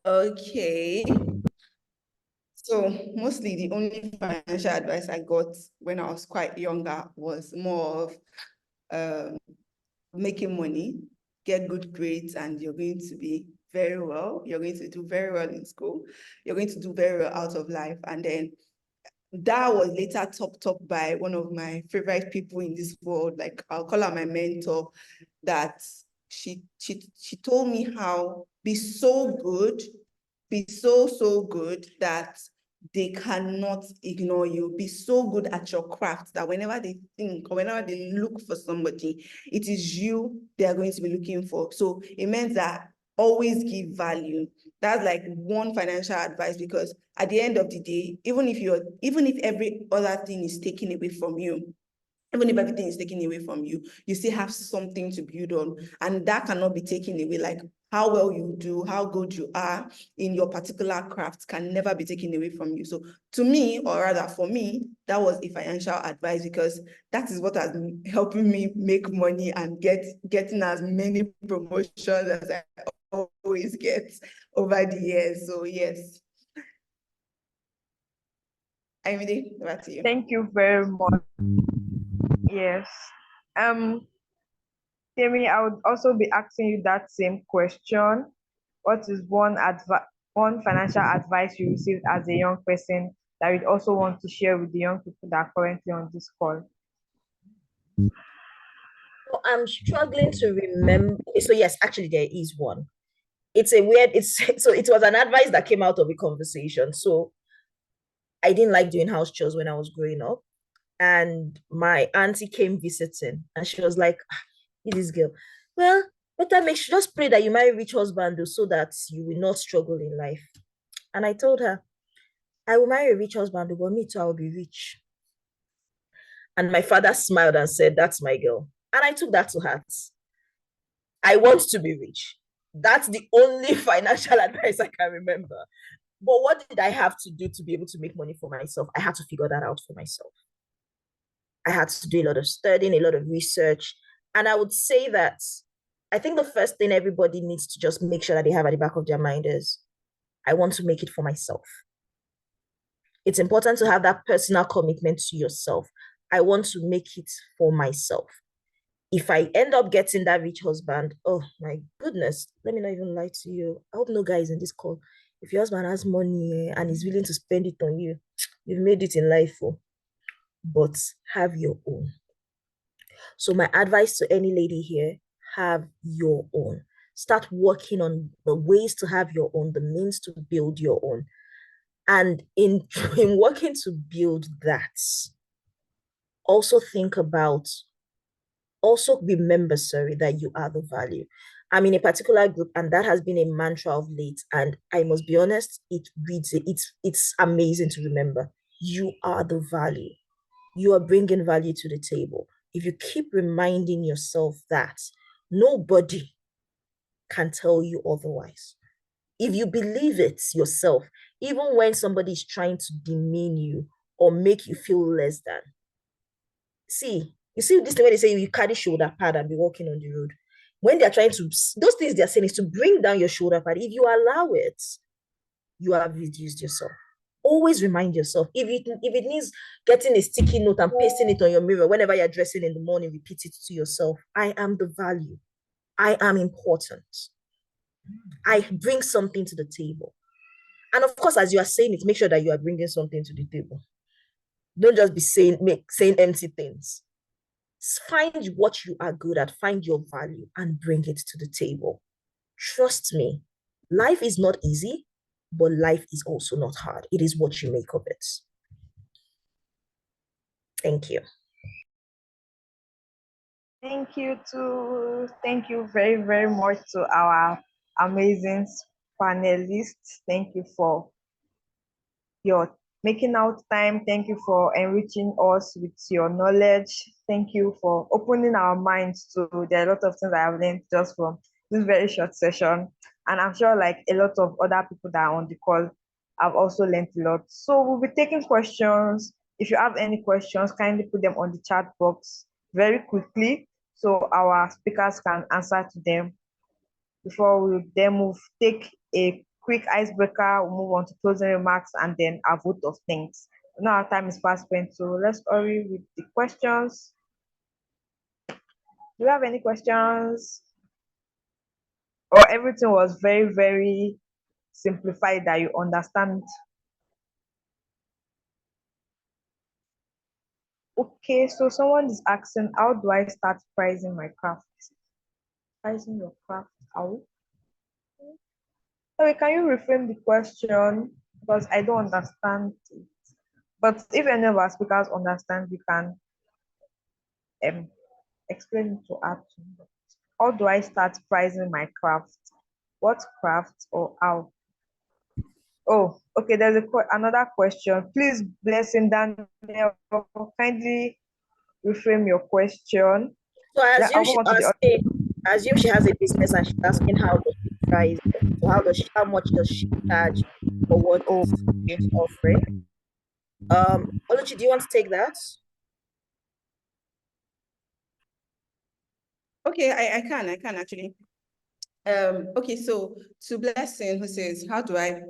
Okay. So mostly the only financial advice I got when I was quite younger was more of making money, get good grades, and you're going to be very well. You're going to do very well in school. You're going to do very well out of life. And then that was later topped up by one of my favorite people in this world. Like, I'll call her my mentor, that she told me how be so good, be so good that they cannot ignore you. Be so good at your craft that whenever they think or whenever they look for somebody, it is you they are going to be looking for. So it means that always give value. That's like one financial advice, because at the end of the day, even if every other thing is taken away from you, even if everything is taken away from you, you still have something to build on. And that cannot be taken away. Like how well you do, how good you are in your particular craft can never be taken away from you. So to me, or rather for me, that was a financial advice, because that is what has been helping me make money and getting as many promotions as I always get over the years. So yes. Emily, back to you. Thank you very much. Yes. Tammy, I would also be asking you that same question. What is one financial advice you received as a young person that you'd also want to share with the young people that are currently on this call? So I'm struggling to remember. So yes, actually there is one. It's so it was an advice that came out of a conversation. So I didn't like doing house chores when I was growing up. And my auntie came visiting and she was like, this girl, well, better make sure, just pray that you marry a rich husband so that you will not struggle in life. And I told her, I will marry a rich husband, but me too, I will be rich. And my father smiled and said, that's my girl. And I took that to heart. I want to be rich. That's the only financial advice I can remember. But what did I have to do to be able to make money for myself? I had to figure that out for myself. I had to do a lot of studying, a lot of research. And I would say that I think the first thing everybody needs to just make sure that they have at the back of their mind is, I want to make it for myself. It's important to have that personal commitment to yourself. I want to make it for myself. If I end up getting that rich husband, oh my goodness, let me not even lie to you. I hope no guy is in this call. If your husband has money and is willing to spend it on you, you've made it in life. But have your own. So my advice to any lady here, have your own. Start working on the ways to have your own, the means to build your own. And in working to build that, also remember, that you are the value. I'm in a particular group, and that has been a mantra of late. And I must be honest, it's amazing to remember. You are the value. You are bringing value to the table. If you keep reminding yourself that, nobody can tell you otherwise. If you believe it yourself, even when somebody is trying to demean you or make you feel less than. See, you see this thing when they say you carry shoulder pad and be walking on the road. When they're trying to, those things they're saying is to bring down your shoulder pad. If you allow it, you have reduced yourself. Always remind yourself. If it needs getting a sticky note and pasting it on your mirror whenever you're dressing in the morning, repeat it to yourself. I am the value. I am important. I bring something to the table. And of course, as you are saying it, make sure that you are bringing something to the table. Don't just be saying empty things. Find what you are good at, find your value, and bring it to the table. Trust me, life is not easy, but life is also not hard. It is what you make of it. Thank you. Thank you too. Thank you very, very much to our amazing panelists. Thank you for your making out time. Thank you for enriching us with your knowledge. Thank you for opening our minds to, there are a lot of things I have learned just from this very short session. And I'm sure like a lot of other people that are on the call have also learned a lot. So we'll be taking questions. If you have any questions, kindly put them on the chat box very quickly so our speakers can answer to them before we then take a quick icebreaker, we'll move on to closing remarks and then a vote of thanks. Now our time is fast spent, so let's hurry with the questions. Do you have any questions? Or everything was very, very simplified that you understand? Okay, so someone is asking, how do I start pricing my craft? Pricing your craft out? Sorry, can you reframe the question? Because I don't understand it. But if any of our speakers understand, we can explain it to us. How do I start pricing my craft? What craft or how? Oh, okay. There's another question. Please, Blessing Daniel, kindly reframe your question. So I Then assume I'll move she on to the other. asking, I assume she has a business and she's asking how does she price it? So how much does she charge for what Oh, is going to offering? Oluchi, do you want to take that? Okay, I can actually. Okay, so to Blessing who says, how do I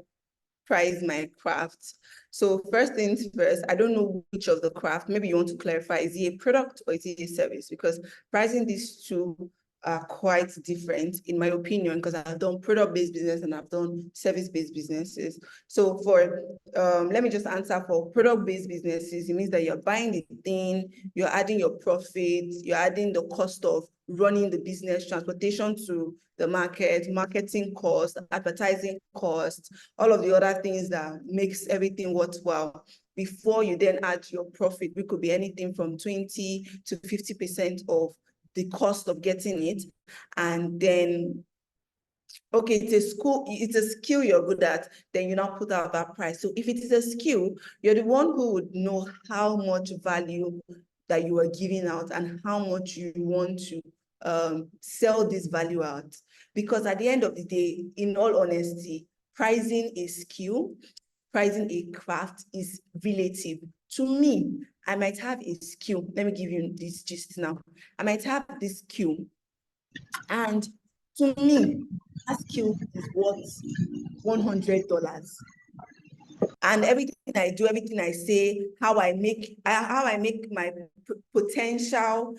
price my craft? So first things first, I don't know which of the craft, maybe you want to clarify, is it a product or is it a service? Because pricing these two are quite different in my opinion, because I've done product-based business and I've done service-based businesses. So for, let me just answer for product-based businesses, it means that you're buying the thing, you're adding your profits, you're adding the cost of running the business, transportation to the market, marketing costs, advertising costs, all of the other things that makes everything worthwhile before you then add your profit, which could be anything from 20 to 50% of the cost of getting it. And then, okay, it's a skill you're good at, then you now put out that price. So if it is a skill, you're the one who would know how much value that you are giving out and how much you want to sell this value out. Because at the end of the day, in all honesty, pricing a skill, pricing a craft is relative. To me, I might have a skill. Let me give you this gist now. I might have this skill, and to me, that skill is worth $100. And everything I do, everything I say, how I make my potential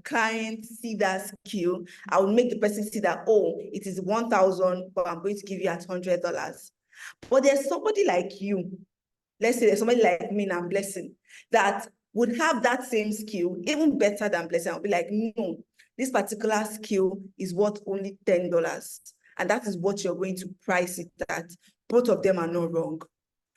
client see that skill, I will make the person see that, oh, it is 1,000, but I'm going to give you at $100. But there's somebody like you, let's say there's somebody like me and Blessing, that would have that same skill, even better than Blessing. I'll be like, no, this particular skill is worth only $10. And that is what you're going to price it at. Both of them are not wrong.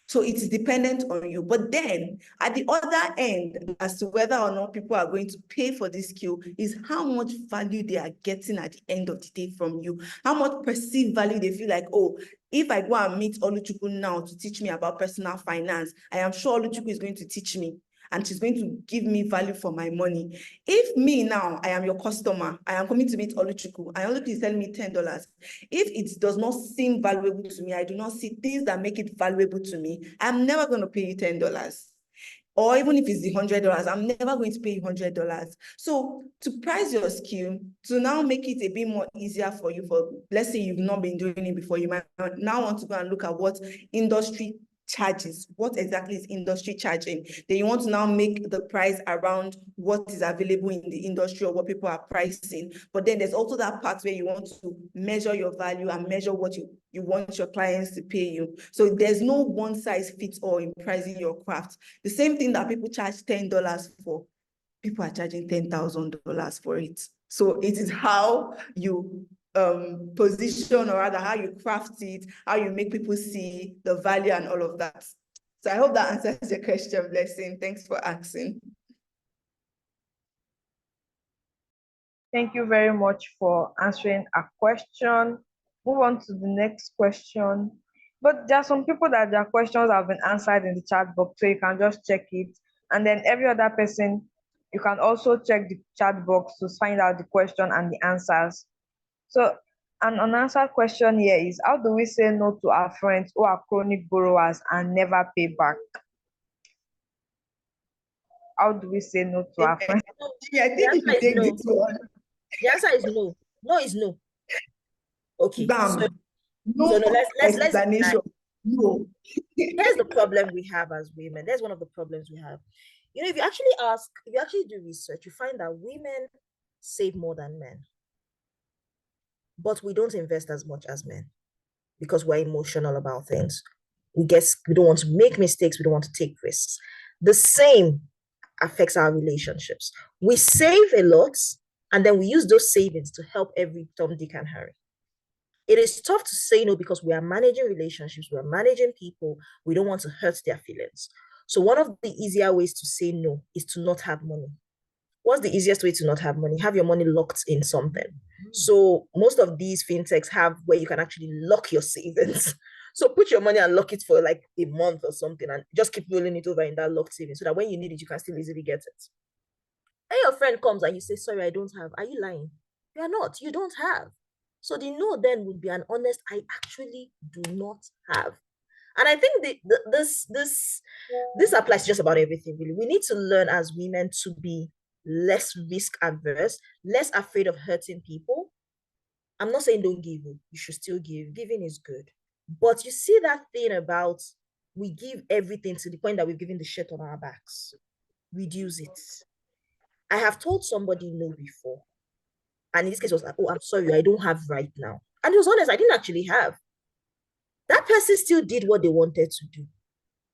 So it is dependent on you. But then at the other end, as to whether or not people are going to pay for this skill, is how much value they are getting at the end of the day from you. How much perceived value they feel like, oh, if I go and meet Oluchukwu now to teach me about personal finance, I am sure Oluchukwu is going to teach me and she's going to give me value for my money. If me now, I am your customer, I am coming to meet Oluchukwu, and Oluchukwu is telling me $10. If it does not seem valuable to me, I do not see things that make it valuable to me, I'm never going to pay you $10. Or even if it's the $100, I'm never going to pay you $100. So to price your skill, to now make it a bit more easier for you, for let's say you've not been doing it before, you might now want to go and look at what industry charges, what exactly is industry charging. Then you want to now make the price around what is available in the industry or what people are pricing. But then there's also that part where you want to measure your value and measure what you want your clients to pay you. So there's no one size fits all in pricing your craft. The same thing that people charge $10 for, people are charging $10,000 for it. So it is how you position, or rather how you craft it, how you make people see the value and all of that. So I hope that answers your question, Blessing. Thanks for asking. thank you very much for answering a question. Move on to the next question. But there are some people that their questions have been answered in the chat box, so you can just check it. And then every other person, you can also check the chat box to find out the question and the answers. So an unanswered question here is, how do we say no to our friends who are chronic borrowers and never pay back? How do we say no to our friends? Yeah, I The think you answer should is take no. this one. The answer is no. No is no. Okay. So Bam. so No no, let's be nice. explanation. No. Here's the problem we have as women. There's one of the problems we have. If you actually do research, you find that women save more than men, but we don't invest as much as men because we're emotional about things. We don't want to make mistakes, we don't want to take risks. The same affects our relationships. We save a lot, and then we use those savings to help every Tom, Dick, and Harry. It is tough to say no because we are managing relationships, we are managing people, we don't want to hurt their feelings. So one of the easier ways to say no is to not have money. What's the easiest way to not have money? Have your money locked in something. So most of these fintechs have where you can actually lock your savings. So put your money and lock it for like a month or something and just keep rolling it over in that locked savings so that when you need it, you can still easily get it. And your friend comes and you say, sorry, I don't have. Are you lying? You are not. You don't have. So the no then would be an honest, I actually do not have. And I think this applies just about everything, really. We need to learn as women to be less risk averse, less afraid of hurting people. I'm not saying don't give. You should still give. Giving is good. But you see that thing about we give everything to the point that we've given the shit on our backs. Reduce it. I have told somebody no before. And in this case, was like, oh, I'm sorry, I don't have right now. And it was honest, I didn't actually have. That person still did what they wanted to do.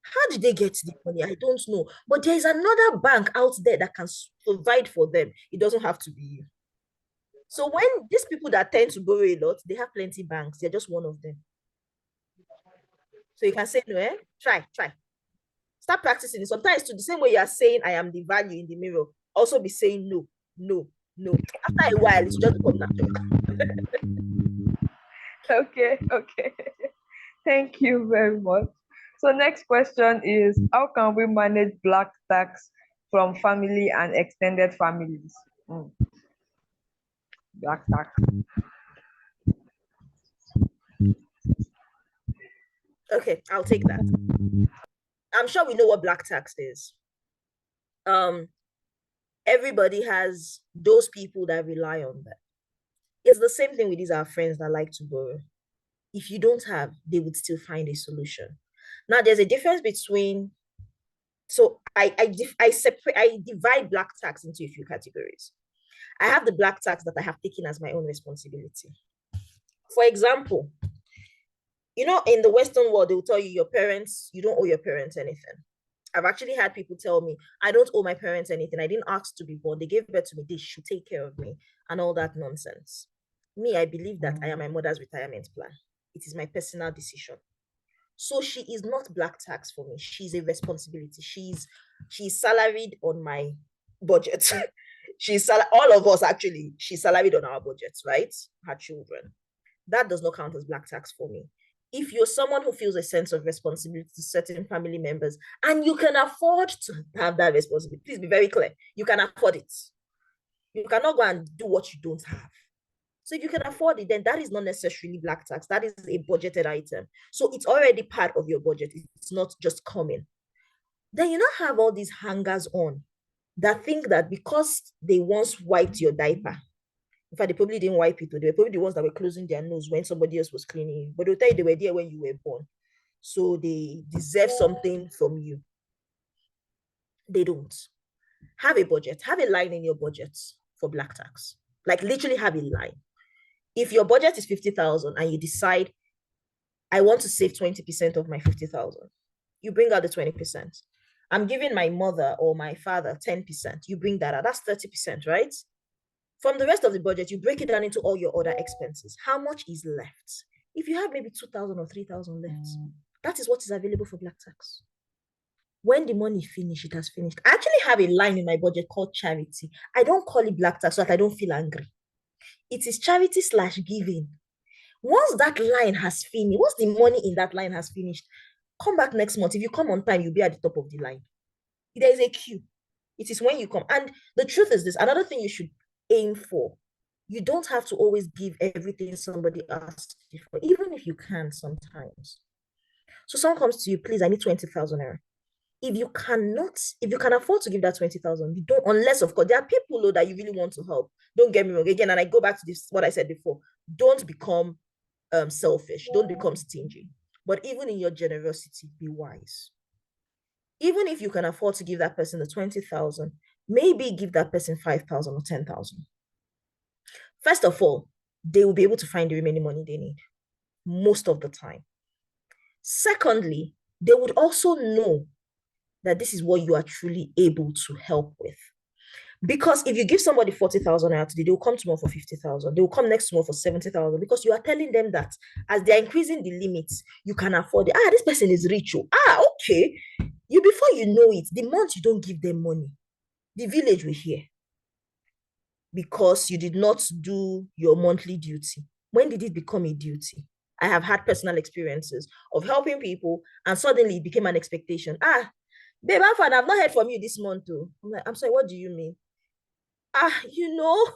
How did they get the money? I don't know. But there is another bank out there that can provide for them. It doesn't have to be you. So when these people that tend to borrow a lot, they have plenty banks. They're just one of them. So you can say no, eh? Try. Start practicing it. Sometimes to the same way you are saying I am the value in the mirror, also be saying no. After a while, it's just become natural. Okay. Thank you very much. So next question is, how can we manage black tax from family and extended families? Black tax. Okay, I'll take that. I'm sure we know what black tax is. Everybody has those people that rely on that. It's the same thing with these our friends that like to borrow. If you don't have, they would still find a solution. Now, there's a difference between. So I divide black tax into a few categories. I have the black tax that I have taken as my own responsibility. For example, in the Western world, they will tell you you don't owe your parents anything. I've actually had people tell me, I don't owe my parents anything. I didn't ask to be born. They gave birth to me. They should take care of me and all that nonsense. Me, I believe that I am my mother's retirement plan. It is my personal decision. So she is not black tax for me. She's a responsibility. She's salaried on my budget. All of us actually, she's salaried on our budgets, right? Her children. That does not count as black tax for me. If you're someone who feels a sense of responsibility to certain family members and you can afford to have that responsibility, please be very clear. You can afford it. You cannot go and do what you don't have. So if you can afford it, then that is not necessarily black tax. That is a budgeted item. So it's already part of your budget. It's not just coming. Then you not have all these hangers on that think that because they once wiped your diaper, in fact, they probably didn't wipe it. They were probably the ones that were closing their nose when somebody else was cleaning. But they'll tell you they were there when you were born. So they deserve something from you. They don't. Have a budget. Have a line in your budget for black tax. Like literally have a line. If your budget is 50,000 and you decide, I want to save 20% of my 50,000, you bring out the 20%. I'm giving my mother or my father 10%. You bring that out. That's 30%, right? From the rest of the budget, you break it down into all your other expenses. How much is left? If you have maybe 2,000 or 3,000 left, that is what is available for black tax. When the money finishes, it has finished. I actually have a line in my budget called charity. I don't call it black tax so that I don't feel angry. It is charity / giving. Once that line has finished, once the money in that line has finished, come back next month. If you come on time, you'll be at the top of the line. There is a queue. It is when you come. And the truth is this, another thing you should aim for. You don't have to always give everything somebody asks you for, even if you can sometimes. So someone comes to you, please, I need 20,000 naira. If you can afford to give that 20,000, you don't, unless of course there are people that you really want to help. Don't get me wrong. Again, and I go back to this, what I said before. Don't become selfish. Don't become stingy. But even in your generosity, be wise. Even if you can afford to give that person the 20,000, maybe give that person 5,000 or 10,000. First of all, they will be able to find the remaining money they need most of the time. Secondly, they would also know that this is what you are truly able to help with. Because if you give somebody 40,000 naira today, they will come tomorrow for 50,000. They will come next tomorrow for 70,000 because you are telling them that as they are increasing the limits, you can afford it. This person is rich. Okay. Before you know it, the month you don't give them money, the village will hear. because you did not do your monthly duty. When did it become a duty? I have had personal experiences of helping people, and suddenly it became an expectation. Babe, how far? I've not heard from you this month too. I'm like, I'm sorry, what do you mean? You know,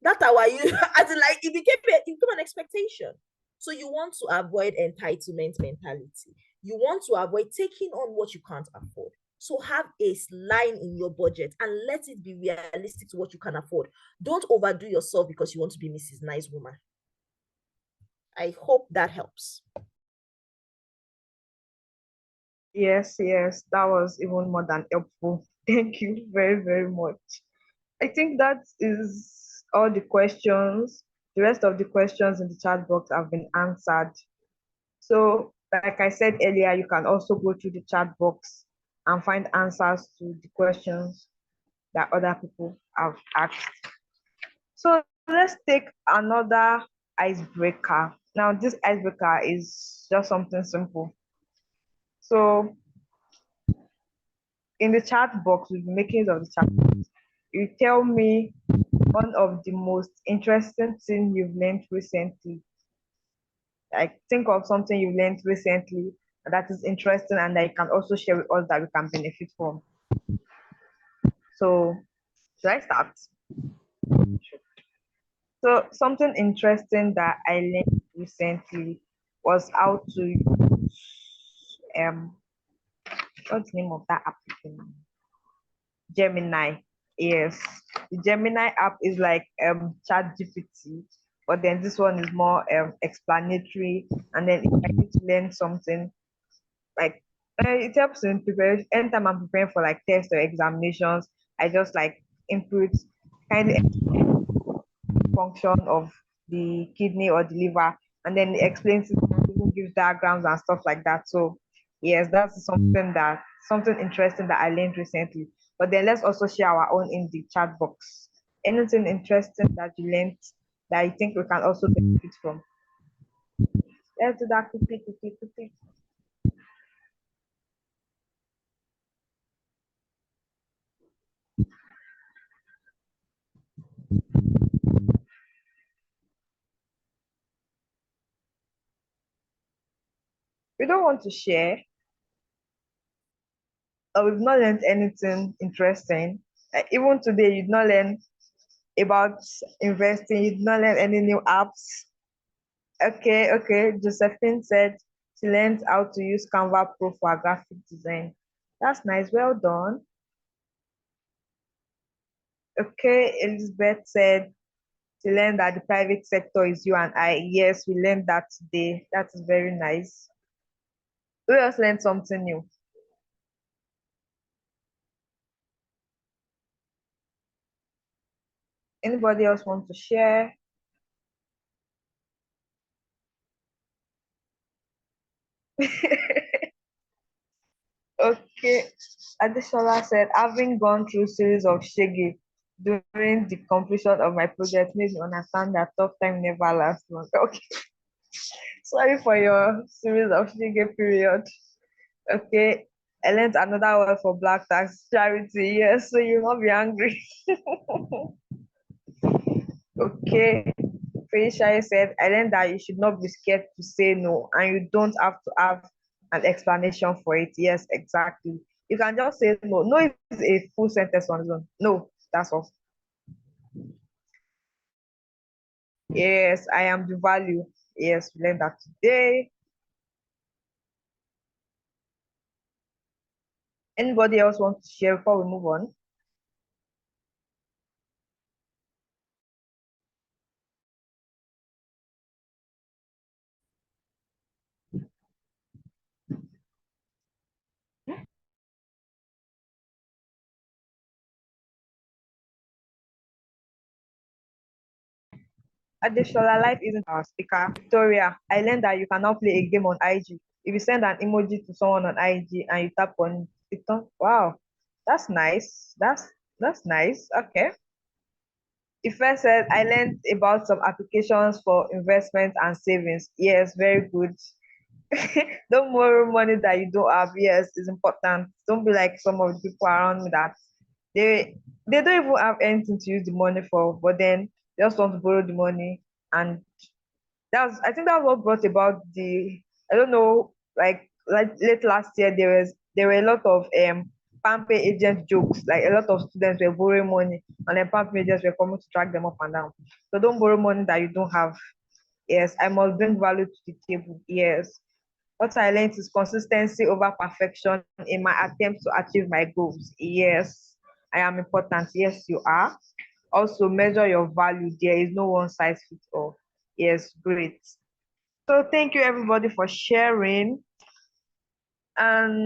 that hour you as in like it became an expectation. So you want to avoid entitlement mentality. You want to avoid taking on what you can't afford. So have a line in your budget and let it be realistic to what you can afford. Don't overdo yourself because you want to be Mrs. Nice Woman. I hope that helps. Yes, yes, that was even more than helpful. Thank you very, very much. I think that is all the questions. The rest of the questions in the chat box have been answered. So, like I said earlier, you can also go through the chat box and find answers to the questions that other people have asked. So, let's take another icebreaker. Now, this icebreaker is just something simple. So, in the chat box, with the makings of the chat box, you tell me one of the most interesting thing you've learned recently. Like, think of something you learned recently that is interesting and that you can also share with us that we can benefit from. So, should I start? So, something interesting that I learned recently was how to use what's the name of that application? Gemini. Yes. The Gemini app is like Chat GPT, but then this one is more explanatory. And then if I need to learn something, like it helps in preparation. Anytime I'm preparing for like tests or examinations, I just like input kind of function of the kidney or the liver, and then it explains it, even gives diagrams and stuff like that. So yes, that's something interesting that I learned recently. But then let's also share our own in the chat box. Anything interesting that you learned that you think we can also benefit from? Let's do that quickly, quickly, quickly. We don't want to share, or we've not learned anything interesting. Like even today, you did not learn about investing, you did not learn any new apps. Okay, okay. Josephine said she learned how to use Canva Pro for graphic design. That's nice. Well done. Okay, Elizabeth said she learned that the private sector is you and I. Yes, we learned that today. That is very nice. We just learned something new. Anybody else want to share? Okay. Adeshola said, having gone through series of shege during the completion of my project made me understand that tough time never lasts long. Okay. Sorry for your series of shege period. Okay. I learned another word for black tax charity. Yes, so you'll not be angry. Okay. Felicia said, I learned that you should not be scared to say no and you don't have to have an explanation for it. Yes, exactly. You can just say no. No is a full sentence on its own. No, that's all. Yes, I am the value. Yes, we learned that today. Anybody else want to share before we move on? Additional life isn't our speaker. Victoria, I learned that you cannot play a game on IG. If you send an emoji to someone on IG and you tap on it, wow, that's nice. That's nice. Okay. If I said I learned about some applications for investment and savings. Yes, very good. Don't borrow money that you don't have. Yes, it's important. Don't be like some of the people around me that they don't even have anything to use the money for, but then they just want to borrow the money. And I think that's what brought about the, I don't know, like late last year there were a lot of palmpay agent jokes. Like a lot of students were borrowing money, and then palmpay agents were coming to track them up and down. So don't borrow money that you don't have. Yes, I must bring value to the table. Yes. What I learned is consistency over perfection in my attempt to achieve my goals. Yes, I am important. Yes, you are. Also, measure your value. There is no one size fits all. Yes, great. So, thank you everybody for sharing. And